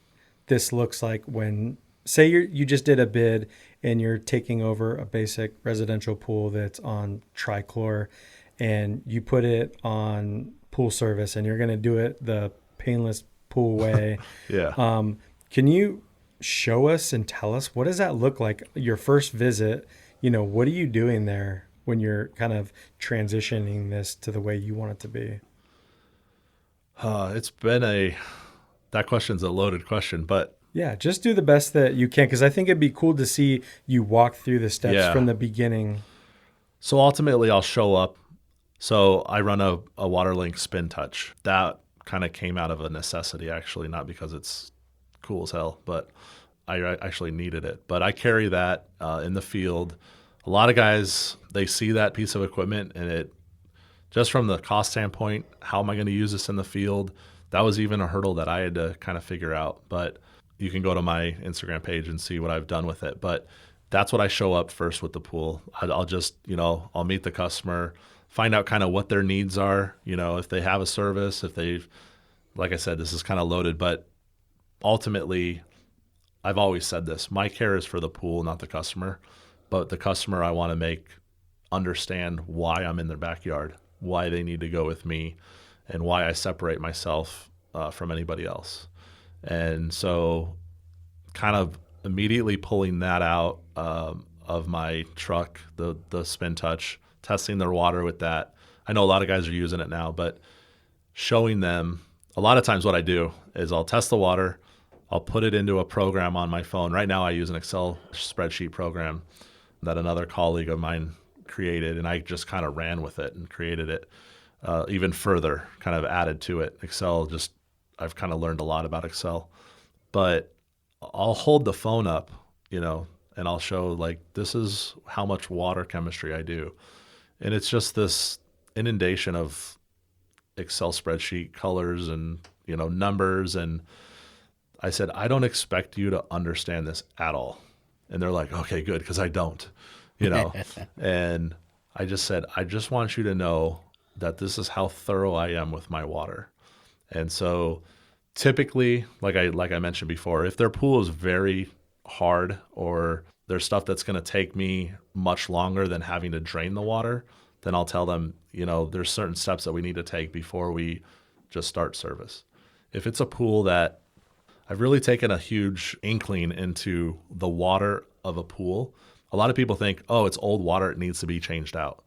this looks like when, say you just did a bid and you're taking over a basic residential pool that's on Trichlor, and you put it on pool service and you're going to do it the painless pool way. Yeah. Can you show us and tell us, what does that look like? Your first visit, what are you doing there when you're kind of transitioning this to the way you want it to be? It's been that question's a loaded question, but yeah, just do the best that you can, because I think it'd be cool to see you walk through the steps from the beginning. So ultimately I'll show up. So I run a WaterLink spin touch. That kind of came out of a necessity, actually, not because it's cool as hell, but I actually needed it. But I carry that in the field. A lot of guys, they see that piece of equipment, and it, just from the cost standpoint, how am I going to use this in the field? That was even a hurdle that I had to kind of figure out. But you can go to my Instagram page and see what I've done with it. But that's what I show up first with the pool. I'll just, I'll meet the customer, find out kind of what their needs are, if they have a service, if they've, like I said, this is kind of loaded, but ultimately, I've always said this, my care is for the pool, not the customer. But the customer, I want to make understand why I'm in their backyard, why they need to go with me, and why I separate myself from anybody else. And so kind of immediately pulling that out of my truck, the spin touch, testing their water with that. I know a lot of guys are using it now, but showing them, a lot of times what I do is I'll test the water, I'll put it into a program on my phone. Right now I use an Excel spreadsheet program that another colleague of mine created, and I just kind of ran with it and created it even further, kind of added to it. Excel, I've kind of learned a lot about Excel. But I'll hold the phone up, and I'll show, like, this is how much water chemistry I do. And it's just this inundation of Excel spreadsheet colors and, numbers. And I said, I don't expect you to understand this at all. And they're like, okay, good, because I don't, And I just said, I just want you to know that this is how thorough I am with my water. And so typically, like I mentioned before, if their pool is very hard or there's stuff that's going to take me much longer than having to drain the water, then I'll tell them, there's certain steps that we need to take before we just start service. If it's a pool that I've really taken a huge inkling into the water of a pool. A lot of people think, oh, it's old water, it needs to be changed out.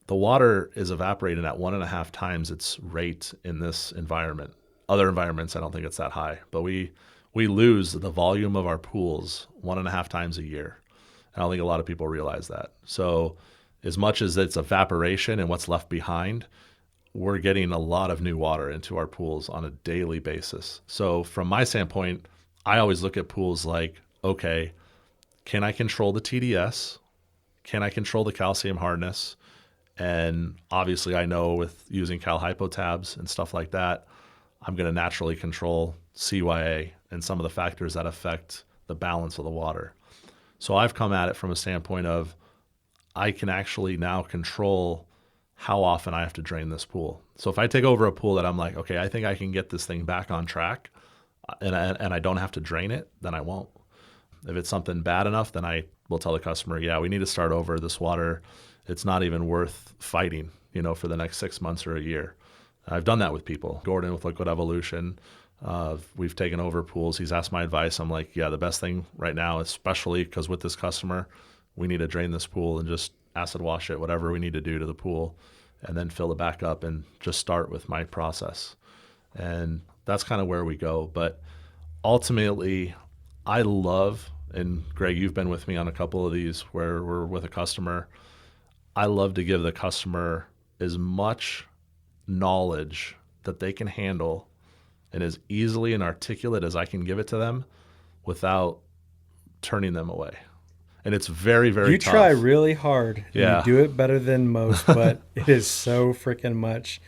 The water is evaporating at 1.5 times its rate in this environment. Other environments, I don't think it's that high, but we lose the volume of our pools 1.5 times a year. I don't think a lot of people realize that. So as much as it's evaporation and what's left behind, we're getting a lot of new water into our pools on a daily basis. So from my standpoint, I always look at pools like, okay, can I control the TDS? Can I control the calcium hardness? And obviously I know with using Cal Hypo tabs and stuff like that, I'm going to naturally control CYA and some of the factors that affect the balance of the water. So I've come at it from a standpoint of, I can actually now control how often I have to drain this pool. So if I take over a pool that I'm like, okay, I think I can get this thing back on track and I don't have to drain it, then I won't. If it's something bad enough, then I will tell the customer, yeah, we need to start over. This water, it's not even worth fighting, for the next 6 months or a year. I've done that with people. Gordon with Liquid Evolution, we've taken over pools. He's asked my advice. I'm like, yeah, the best thing right now, especially because with this customer, we need to drain this pool and just acid wash it, whatever we need to do to the pool, and then fill it back up and just start with my process. And that's kind of where we go. But ultimately, I love, and Greg, you've been with me on a couple of these where we're with a customer. I love to give the customer as much knowledge that they can handle and as easily and articulate as I can give it to them without turning them away. And it's very, very tough. You try really hard. Yeah. You do it better than most, but it is so freaking much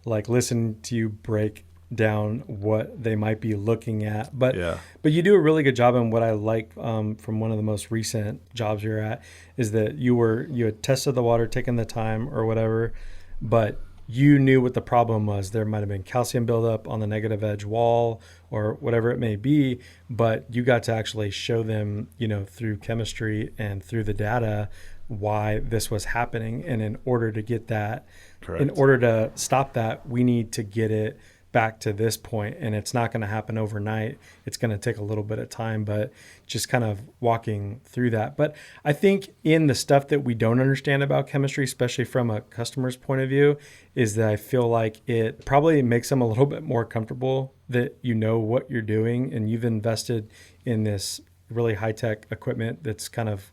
like listen to you break down what they might be looking at. But you do a really good job. And what I like from one of the most recent jobs you're at is that you had tested the water, taken the time or whatever, but you knew what the problem was. There might have been calcium buildup on the negative edge wall or whatever it may be, but you got to actually show them, through chemistry and through the data why this was happening. And in order to get that, Correct. In order to stop that, we need to get it back to this point, and it's not going to happen overnight. It's going to take a little bit of time, but just kind of walking through that. But I think in the stuff that we don't understand about chemistry, especially from a customer's point of view, is that I feel like it probably makes them a little bit more comfortable that you know what you're doing and you've invested in this really high-tech equipment that's kind of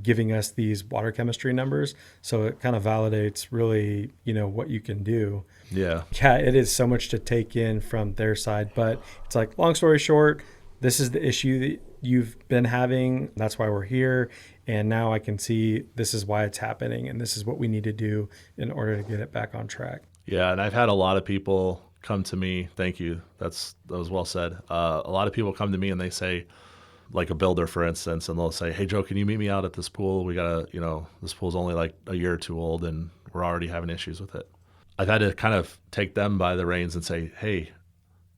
giving us these water chemistry numbers. So it kind of validates really, what you can do. Yeah. Yeah, it is so much to take in from their side, but it's like, long story short, this is the issue that you've been having. That's why we're here. And now I can see this is why it's happening. And this is what we need to do in order to get it back on track. Yeah. And I've had a lot of people come to me. Thank you. That was well said. A lot of people come to me and they say, like a builder, for instance, and they'll say, hey, Joe, can you meet me out at this pool? We got to, this pool's only like a year or two old and we're already having issues with it. I've had to kind of take them by the reins and say, hey,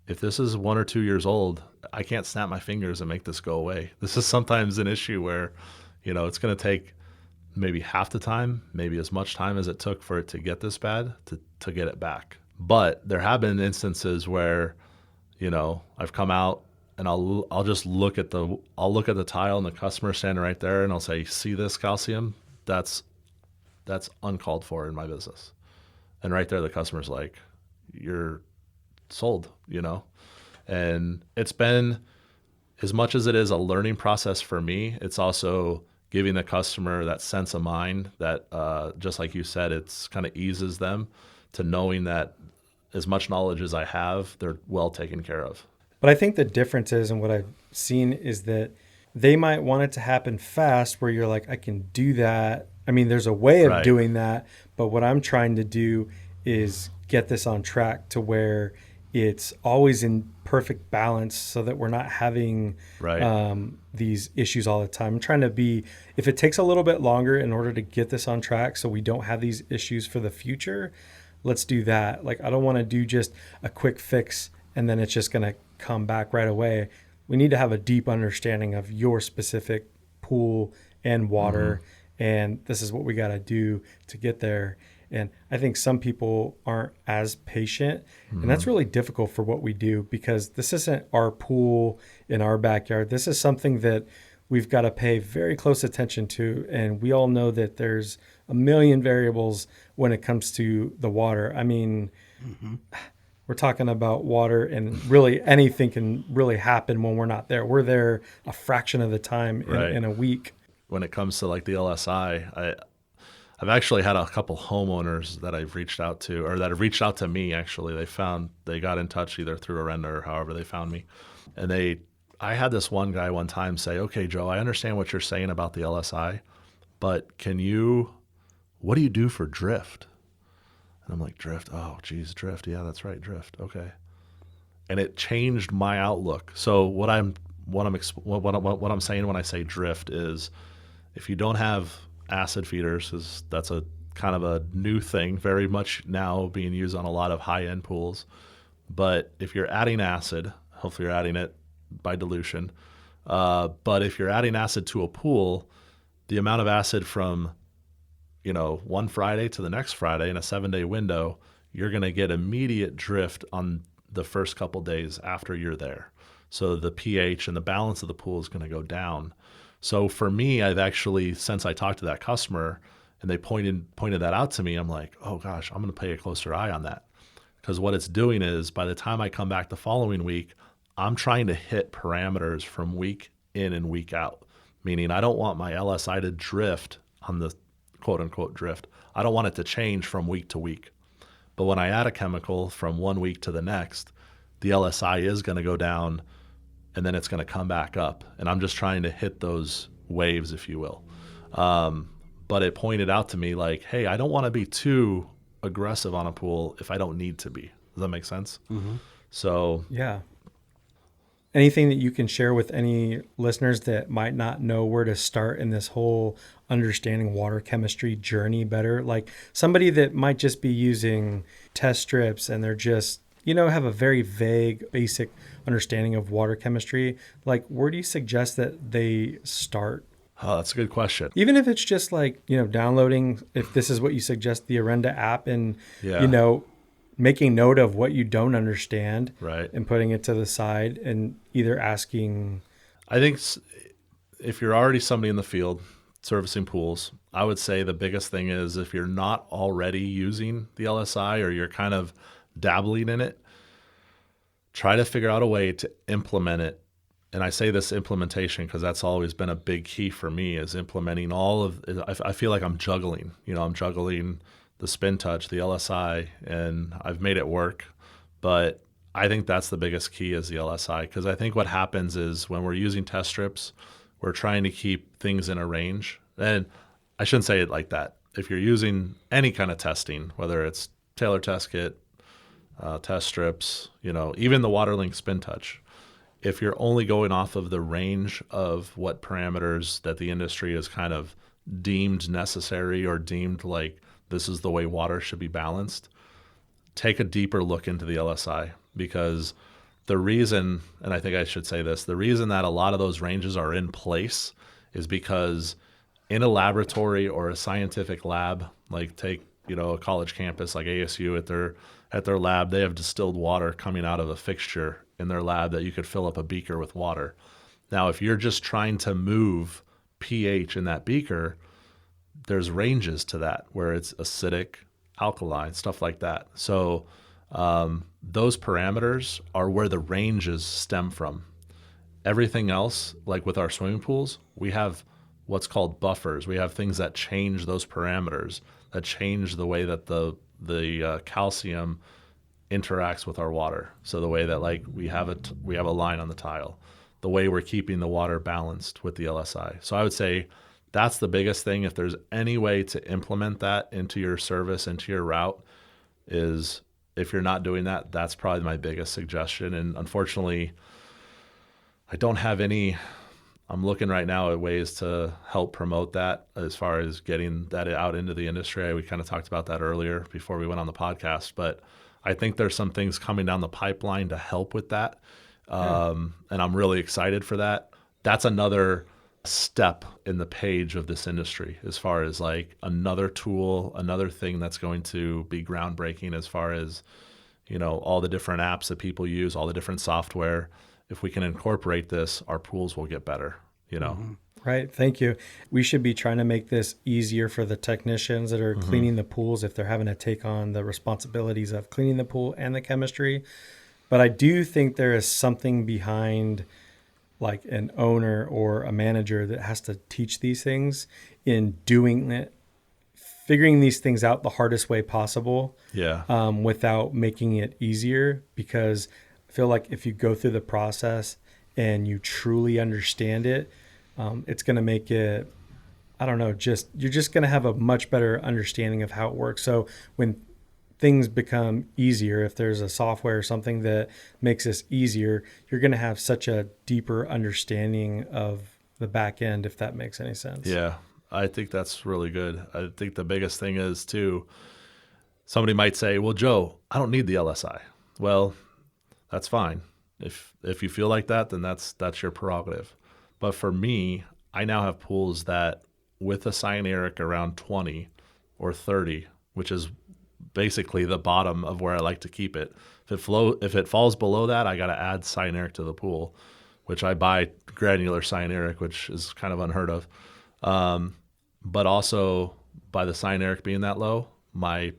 if this is 1 or 2 years old, I can't snap my fingers and make this go away. This is sometimes an issue where, it's going to take maybe half the time, maybe as much time as it took for it to get this bad to get it back. But there have been instances where, I've come out, and I'll just look at the tile and the customer standing right there, and I'll say, see this calcium? That's uncalled for in my business. And right there, the customer's like, you're sold, And it's been, as much as it is a learning process for me, it's also giving the customer that sense of mind that, just like you said, it's kind of eases them to knowing that as much knowledge as I have, they're well taken care of. But I think the difference is, and what I've seen is that they might want it to happen fast where you're like, I can do that. I mean, there's a way of doing that. But what I'm trying to do is get this on track to where it's always in perfect balance so that we're not having these issues all the time. I'm trying to be, if it takes a little bit longer in order to get this on track so we don't have these issues for the future, let's do that. Like, I don't want to do just a quick fix and then it's just going to come back right away. We need to have a deep understanding of your specific pool and water, and this is what we got to do to get there. And I think some people aren't as patient, and that's really difficult for what we do because this isn't our pool in our backyard. This is something that we've got to pay very close attention to, and we all know that there's a million variables when it comes to the water. I mean, we're talking about water, and really anything can really happen when we're not there. We're there a fraction of the time in a week. When it comes to like the LSI, I've actually had a couple homeowners that I've reached out to, or that have reached out to me. Actually, they got in touch either through a renter or however they found me, and I had this one guy one time say, "Okay, Joe, I understand what you're saying about the LSI, but what do you do for drift?" And I'm like, drift? Oh, geez, drift. Yeah, that's right, drift. Okay. And it changed my outlook. So what I'm saying when I say drift is, if you don't have acid feeders, because that's a kind of a new thing, very much now being used on a lot of high-end pools. But if you're adding acid, hopefully you're adding it by dilution. But if you're adding acid to a pool, the amount of acid from one Friday to the next Friday in a 7-day window, you're going to get immediate drift on the first couple days after you're there. So the pH and the balance of the pool is going to go down. So for me, I've actually, since I talked to that customer and they pointed that out to me, I'm like, oh gosh, I'm going to pay a closer eye on that. Because what it's doing is, by the time I come back the following week, I'm trying to hit parameters from week in and week out. Meaning I don't want my LSI to drift on the quote unquote drift. I don't want it to change from week to week. But when I add a chemical from 1 week to the next, the LSI is going to go down and then it's going to come back up. And I'm just trying to hit those waves, if you will. But it pointed out to me like, hey, I don't want to be too aggressive on a pool if I don't need to be. Does that make sense? Mm-hmm. So yeah. Anything that you can share with any listeners that might not know where to start in this whole understanding water chemistry journey better? Like somebody that might just be using test strips and they're just, have a very vague, basic understanding of water chemistry. Like, where do you suggest that they start? Oh, that's a good question. Even if it's just like, downloading, if this is what you suggest, the Arenda app and, making note of what you don't understand, right, and putting it to the side and either asking. I think if you're already somebody in the field servicing pools, I would say the biggest thing is if you're not already using the LSI or you're kind of dabbling in it, try to figure out a way to implement it. And I say this implementation because that's always been a big key for me, is implementing all of it. I feel like I'm juggling. I'm juggling the spin touch, the LSI, and I've made it work. But I think that's the biggest key is the LSI, because I think what happens is when we're using test strips, we're trying to keep things in a range. And I shouldn't say it like that. If you're using any kind of testing, whether it's Taylor test kit, test strips, even the WaterLink spin touch, if you're only going off of the range of what parameters that the industry is kind of deemed necessary or deemed like this is the way water should be balanced, take a deeper look into the LSI, because the reason, and I think I should say this, the reason that a lot of those ranges are in place is because in a laboratory or a scientific lab, like take, a college campus like ASU at their lab, they have distilled water coming out of a fixture in their lab that you could fill up a beaker with water. Now, if you're just trying to move pH in that beaker, there's ranges to that where it's acidic, alkaline, stuff like that. So those parameters are where the ranges stem from. Everything else, like with our swimming pools, we have what's called buffers. We have things that change those parameters, that change the way that the calcium interacts with our water. So the way that like we have a line on the tile, the way we're keeping the water balanced with the LSI. So I would say that's the biggest thing. If there's any way to implement that into your service, into your route, is if you're not doing that, that's probably my biggest suggestion. And unfortunately, I don't have any. I'm looking right now at ways to help promote that as far as getting that out into the industry. We kind of talked about that earlier before we went on the podcast, but I think there's some things coming down the pipeline to help with that. And I'm really excited for that. That's another step in the page of this industry as far as like another tool, another thing that's going to be groundbreaking as far as, all the different apps that people use, all the different software. If we can incorporate this, our pools will get better, Mm-hmm. Right. Thank you. We should be trying to make this easier for the technicians that are cleaning the pools if they're having to take on the responsibilities of cleaning the pool and the chemistry. But I do think there is something behind like an owner or a manager that has to teach these things in doing it, figuring these things out the hardest way possible. Yeah. Without making it easier, because I feel like if you go through the process and you truly understand it, it's going to make it, I don't know, you're just going to have a much better understanding of how it works. So when things become easier, if there's a software or something that makes this easier, you're going to have such a deeper understanding of the back end, if that makes any sense. Yeah, I think that's really good. I think the biggest thing is too, somebody might say, well, Joe, I don't need the LSI. Well, that's fine. If you feel like that, then that's your prerogative. But for me, I now have pools that with a cyanuric around 20 or 30, which is basically the bottom of where I like to keep it. If it falls below that, I got to add cyanuric to the pool, which I buy granular cyanuric, which is kind of unheard of. But also by the cyanuric being that low, my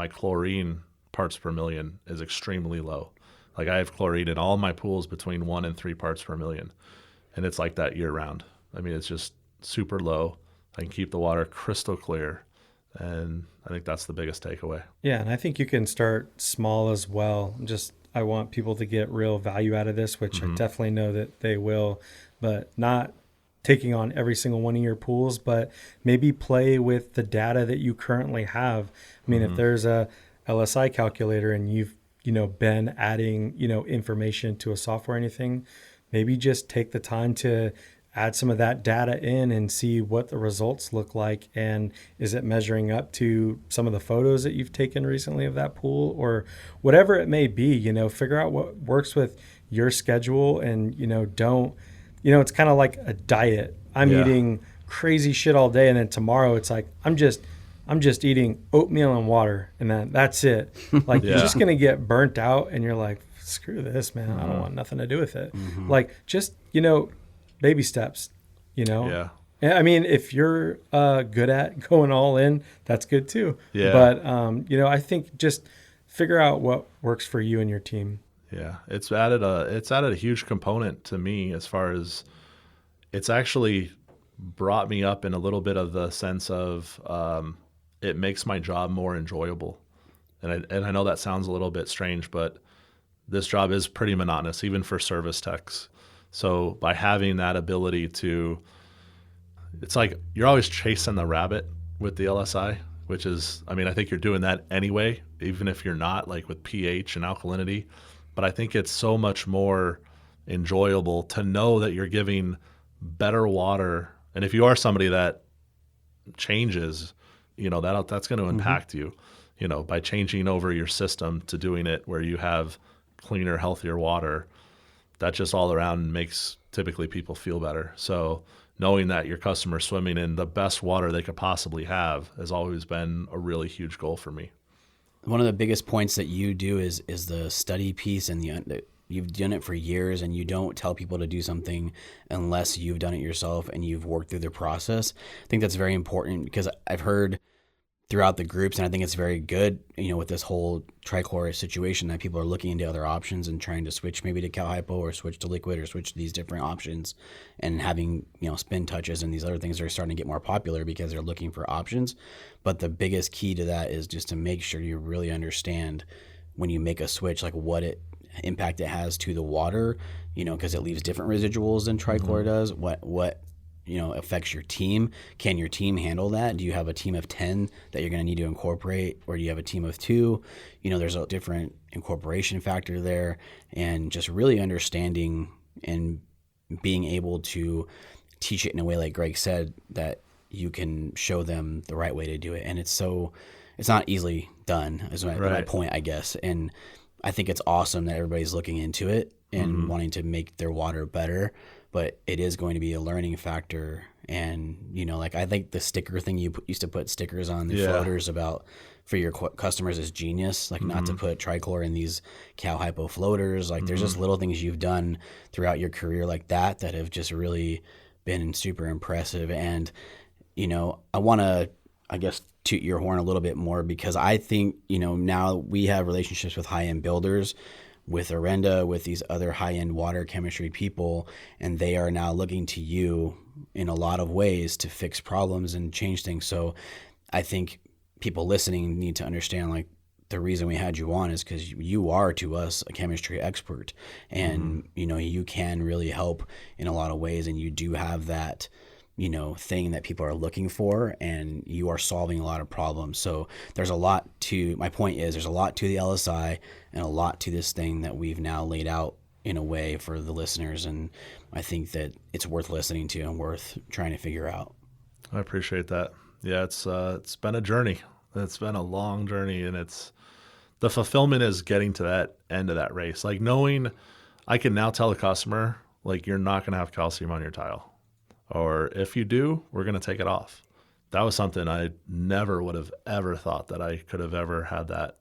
chlorine parts per million is extremely low. Like I have chlorine in all my pools between 1 and 3 parts per million. And it's like that year round. I mean, it's just super low. I can keep the water crystal clear. And I think that's the biggest takeaway. Yeah, and I think you can start small as well. I want people to get real value out of this, which I definitely know that they will, but not taking on every single one of your pools, but maybe play with the data that you currently have. I mean, if there's a LSI calculator and you've, been adding, information to a software or anything, maybe just take the time to add some of that data in and see what the results look like. And is it measuring up to some of the photos that you've taken recently of that pool, or whatever it may be? Figure out what works with your schedule, and, it's kind of like a diet. I'm eating crazy shit all day, and then tomorrow it's like, I'm just eating oatmeal and water, and then that's it. Like, you're just going to get burnt out, and you're like, screw this, man. I don't want nothing to do with it. Like, just, baby steps, Yeah. I mean, if you're good at going all in, that's good too. Yeah. But, I think just figure out what works for you and your team. Yeah. It's added a huge component to me, as far as it's actually brought me up in a little bit of the sense of it makes my job more enjoyable. And I know that sounds a little bit strange, but this job is pretty monotonous, even for service techs. So by having that ability to, it's like you're always chasing the rabbit with the LSI, which is, I mean, I think you're doing that anyway, even if you're not, like with pH and alkalinity. But I think it's so much more enjoyable to know that you're giving better water. And if you are somebody that changes, that's going to impact you, by changing over your system to doing it where you have cleaner, healthier water. That just all around makes typically people feel better. So knowing that your customer's swimming in the best water they could possibly have has always been a really huge goal for me. One of the biggest points that you do is the study piece, and you've done it for years, and you don't tell people to do something unless you've done it yourself and you've worked through the process. I think that's very important, because I've heard throughout the groups, and I think it's very good, with this whole Trichlor situation, that people are looking into other options and trying to switch maybe to Cal Hypo, or switch to liquid, or switch to these different options, and having, spin touches and these other things are starting to get more popular because they're looking for options. But the biggest key to that is just to make sure you really understand when you make a switch, like what impact it has to the water, because it leaves different residuals than Trichlor does. What affects your team. Can your team handle that? Do you have a team of 10 that you're going to need to incorporate, or do you have a team of 2? There's a different incorporation factor there, and just really understanding and being able to teach it in a way, like Greg said, that you can show them the right way to do it. And it's not easily done, is my point, I guess. And I think it's awesome that everybody's looking into it and wanting to make their water better. But it is going to be a learning factor. And, I think the sticker thing, you used to put stickers on the floaters about for your customers is genius. Like, not to put Trichlor in these Cal Hypo floaters. Like, there's just little things you've done throughout your career like that have just really been super impressive. And, I want to, I guess, toot your horn a little bit more, because I think, now we have relationships with high-end builders, with Orenda, with these other high-end water chemistry people, and they are now looking to you in a lot of ways to fix problems and change things. So I think people listening need to understand, like, the reason we had you on is because you are, to us, a chemistry expert, and you can really help in a lot of ways, and you do have that thing that people are looking for, and you are solving a lot of problems. So there's a lot to, my point is, there's a lot to the LSI and a lot to this thing that we've now laid out in a way for the listeners. And I think that it's worth listening to and worth trying to figure out. I appreciate that. Yeah, it's been a journey. It's been a long journey, and the fulfillment is getting to that end of that race. Like, knowing I can now tell a customer, like, you're not going to have calcium on your tile. Or if you do, we're going to take it off. That was something I never would have ever thought that I could have ever had that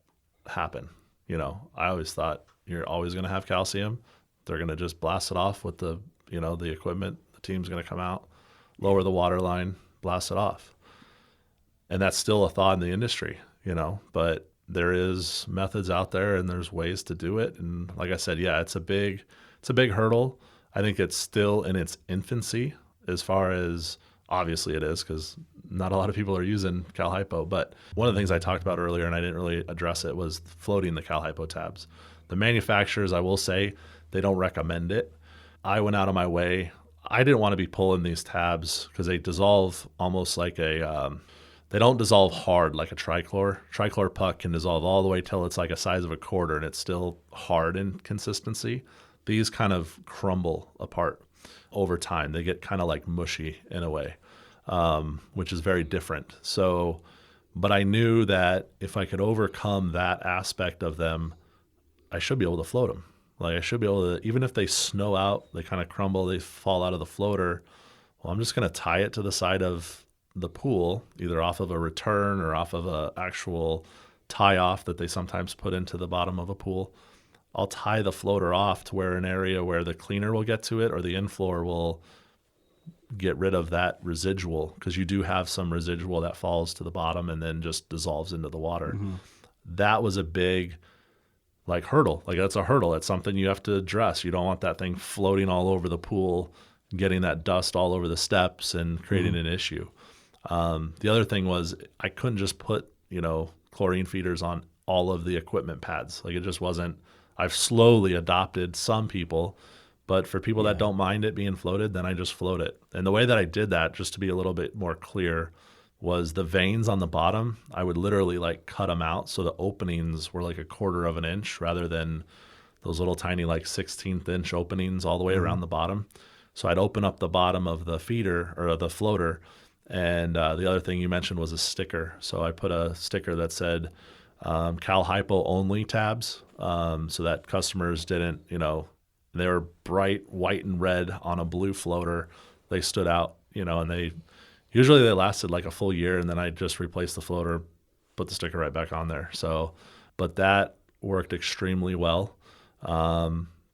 happen. I always thought you're always going to have calcium. They're going to just blast it off with the equipment. The team's going to come out, lower the water line, blast it off. And that's still a thought in the industry, but there is methods out there, and there's ways to do it. And like I said, yeah, it's a big hurdle. I think it's still in its infancy, as far as, obviously it is, because not a lot of people are using Cal Hypo. But one of the things I talked about earlier, and I didn't really address it, was floating the Cal Hypo tabs. The manufacturers, I will say, they don't recommend it. I went out of my way. I didn't want to be pulling these tabs because they dissolve almost like they don't dissolve hard like a trichlor. Trichlor puck can dissolve all the way till it's like a size of a quarter and it's still hard in consistency. These kind of crumble apart over time. They get kind of like mushy in a way, which is very different. So, but I knew that if I could overcome that aspect of them, I should be able to float them. Like I should be able to, even if they snow out, they kind of crumble, they fall out of the floater. Well, I'm just going to tie it to the side of the pool, either off of a return or off of a actual tie off that they sometimes put into the bottom of a pool. I'll tie the floater off to where an area where the cleaner will get to it or the infloor will get rid of that residual, because you do have some residual that falls to the bottom and then just dissolves into the water. Mm-hmm. That was a big hurdle. Like that's a hurdle. It's something you have to address. You don't want that thing floating all over the pool, getting that dust all over the steps and creating an issue. The other thing was I couldn't just put, chlorine feeders on all of the equipment pads. Like it just wasn't. I've slowly adopted some people, but for people that don't mind it being floated, then I just float it. And the way that I did that, just to be a little bit more clear, was the veins on the bottom, I would literally cut them out so the openings were like a quarter of an inch rather than those little tiny 1/16 inch openings all the way around the bottom. So I'd open up the bottom of the feeder or the floater. And the other thing you mentioned was a sticker. So I put a sticker that said Cal Hypo only tabs, so that customers didn't, they were bright white and red on a blue floater. They stood out, and they lasted like a full year, and then I just replaced the floater, put the sticker right back on there. So, but that worked extremely well.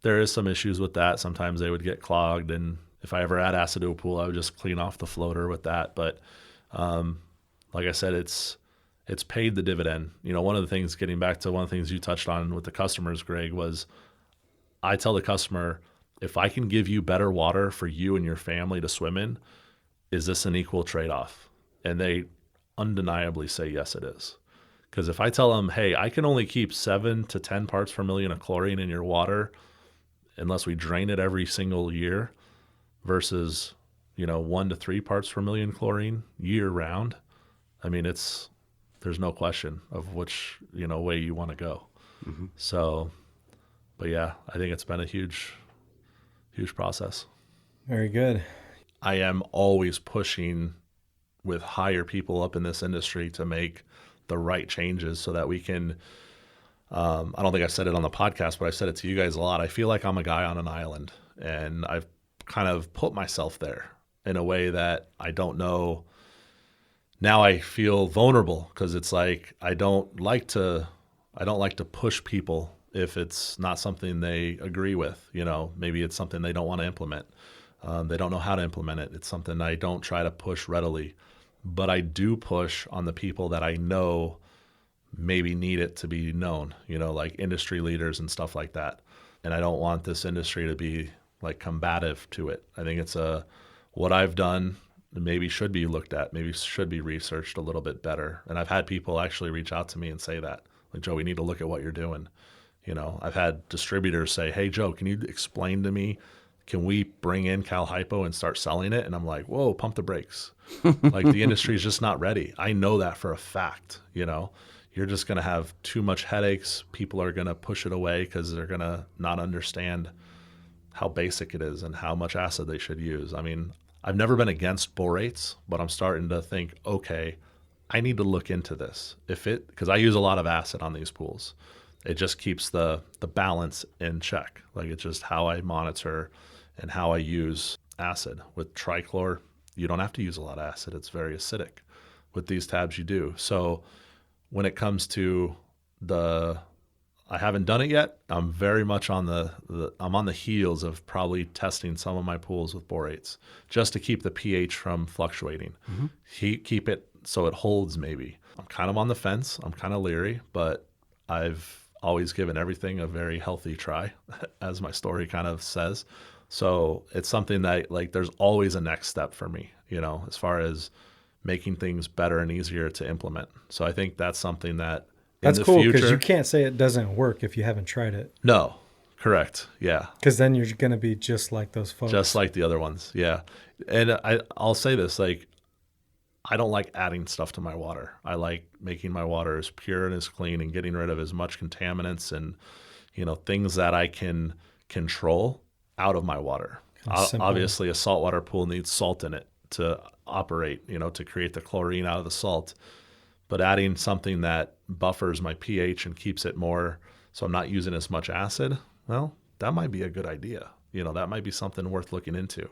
There is some issues with that. Sometimes they would get clogged, and if I ever add acid to a pool, I would just clean off the floater with that. But like I said, it's paid the dividend. One of the things, getting back to one of the things you touched on with the customers, Greg, was I tell the customer, if I can give you better water for you and your family to swim in, is this an equal trade-off? And they undeniably say, yes, it is. Because if I tell them, hey, I can only keep 7 to 10 parts per million of chlorine in your water unless we drain it every single year versus, 1 to 3 parts per million chlorine year round, I mean, there's no question of which, way you want to go. Mm-hmm. So, but yeah, I think it's been a huge, huge process. Very good. I am always pushing with higher people up in this industry to make the right changes so that we can, I don't think I said it on the podcast, but I've said it to you guys a lot. I feel like I'm a guy on an island, and I've kind of put myself there in a way that I don't know. Now I feel vulnerable because it's like I don't like to push people if it's not something they agree with. Maybe it's something they don't want to implement. They don't know how to implement it. It's something I don't try to push readily, but I do push on the people that I know maybe need it to be known, like industry leaders and stuff like that. And I don't want this industry to be combative to it. I think it's what I've done maybe should be looked at, maybe should be researched a little bit better. And I've had people actually reach out to me and say that, Joe, we need to look at what you're doing. I've had distributors say, hey, Joe, can you explain to me, can we bring in Cal Hypo and start selling it? And I'm like, whoa, pump the brakes. The industry is just not ready. I know that for a fact. You're just going to have too much headaches. People are going to push it away because they're going to not understand how basic it is and how much acid they should use. I mean, I've never been against borates, but I'm starting to think, okay, I need to look into this. Because I use a lot of acid on these pools. It just keeps the balance in check. It's just how I monitor and how I use acid. With Trichlor, you don't have to use a lot of acid. It's very acidic. With these tabs, you do. So when it comes to I haven't done it yet. I'm very much on I'm on the heels of probably testing some of my pools with borates just to keep the pH from fluctuating. Mm-hmm. Keep it so it holds maybe. I'm kind of on the fence. I'm kind of leery, but I've always given everything a very healthy try, as my story kind of says. So it's something that there's always a next step for me, as far as making things better and easier to implement. So I think that's something that that's cool, because you can't say it doesn't work if you haven't tried it. No, Correct. Yeah. Because then you're going to be just like those folks. Just like the other ones. Yeah. And I'll say this, like, I don't like adding stuff to my water. I like making my water as pure and as clean and getting rid of as much contaminants and, things that I can control out of my water. Obviously, a saltwater pool needs salt in it to operate, to create the chlorine out of the salt. But adding something that buffers my pH and keeps it more so I'm not using as much acid, well, that might be a good idea. That might be something worth looking into,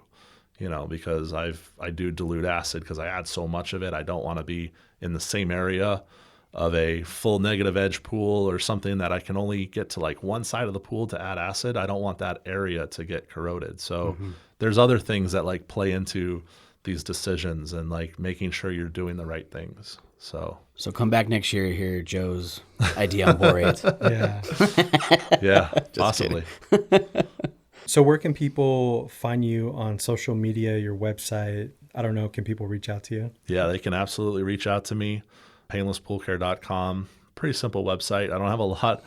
because I do dilute acid because I add so much of it. I don't want to be in the same area of a full negative edge pool or something that I can only get to like one side of the pool to add acid. I don't want that area to get corroded. So there's other things that like play into these decisions and like making sure you're doing the right things. So come back next year, hear Joe's idea on borate. Yeah, possibly. So where can people find you on social media, your website? I don't know. Can people reach out to you? Yeah, they can absolutely reach out to me. Painlesspoolcare.com. Pretty simple website. I don't have a lot.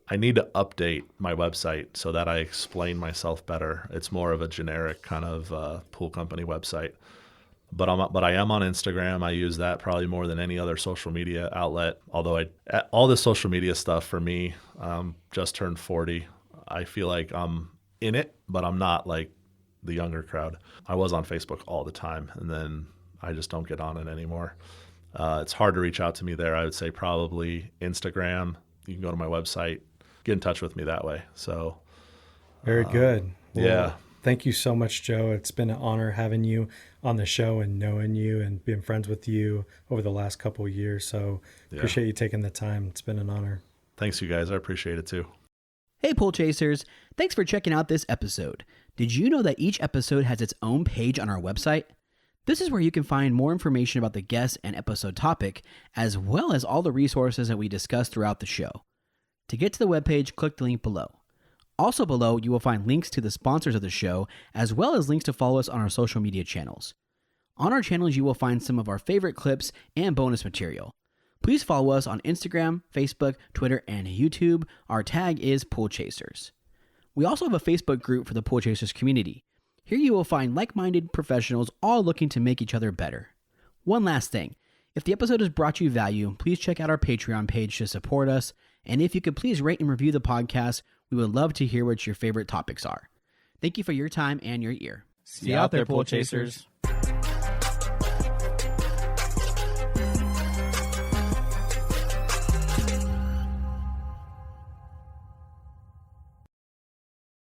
I need to update my website so that I explain myself better. It's more of a generic kind of pool company website. But I am on Instagram. I use that probably more than any other social media outlet. Although all this social media stuff for me, just turned 40. I feel like I'm in it, but I'm not like the younger crowd. I was on Facebook all the time, and then I just don't get on it anymore. It's hard to reach out to me there. I would say probably Instagram. You can go to my website, get in touch with me that way. So very good. Well, yeah. Thank you so much, Joe. It's been an honor having you on the show and knowing you and being friends with you over the last couple of years. So appreciate you taking the time. It's been an honor. Thanks, you guys. I appreciate it too. Hey, Pool Chasers. Thanks for checking out this episode. Did you know that each episode has its own page on our website? This is where you can find more information about the guest and episode topic, as well as all the resources that we discuss throughout the show. To get to the webpage, click the link below. Also below, you will find links to the sponsors of the show, as well as links to follow us on our social media channels. On our channels, you will find some of our favorite clips and bonus material. Please follow us on Instagram, Facebook, Twitter, and YouTube. Our tag is Pool Chasers. We also have a Facebook group for the Pool Chasers community. Here you will find like-minded professionals all looking to make each other better. One last thing. If the episode has brought you value, please check out our Patreon page to support us. And if you could please rate and review the podcast, we would love to hear what your favorite topics are. Thank you for your time and your ear. See you out there, Pool Chasers.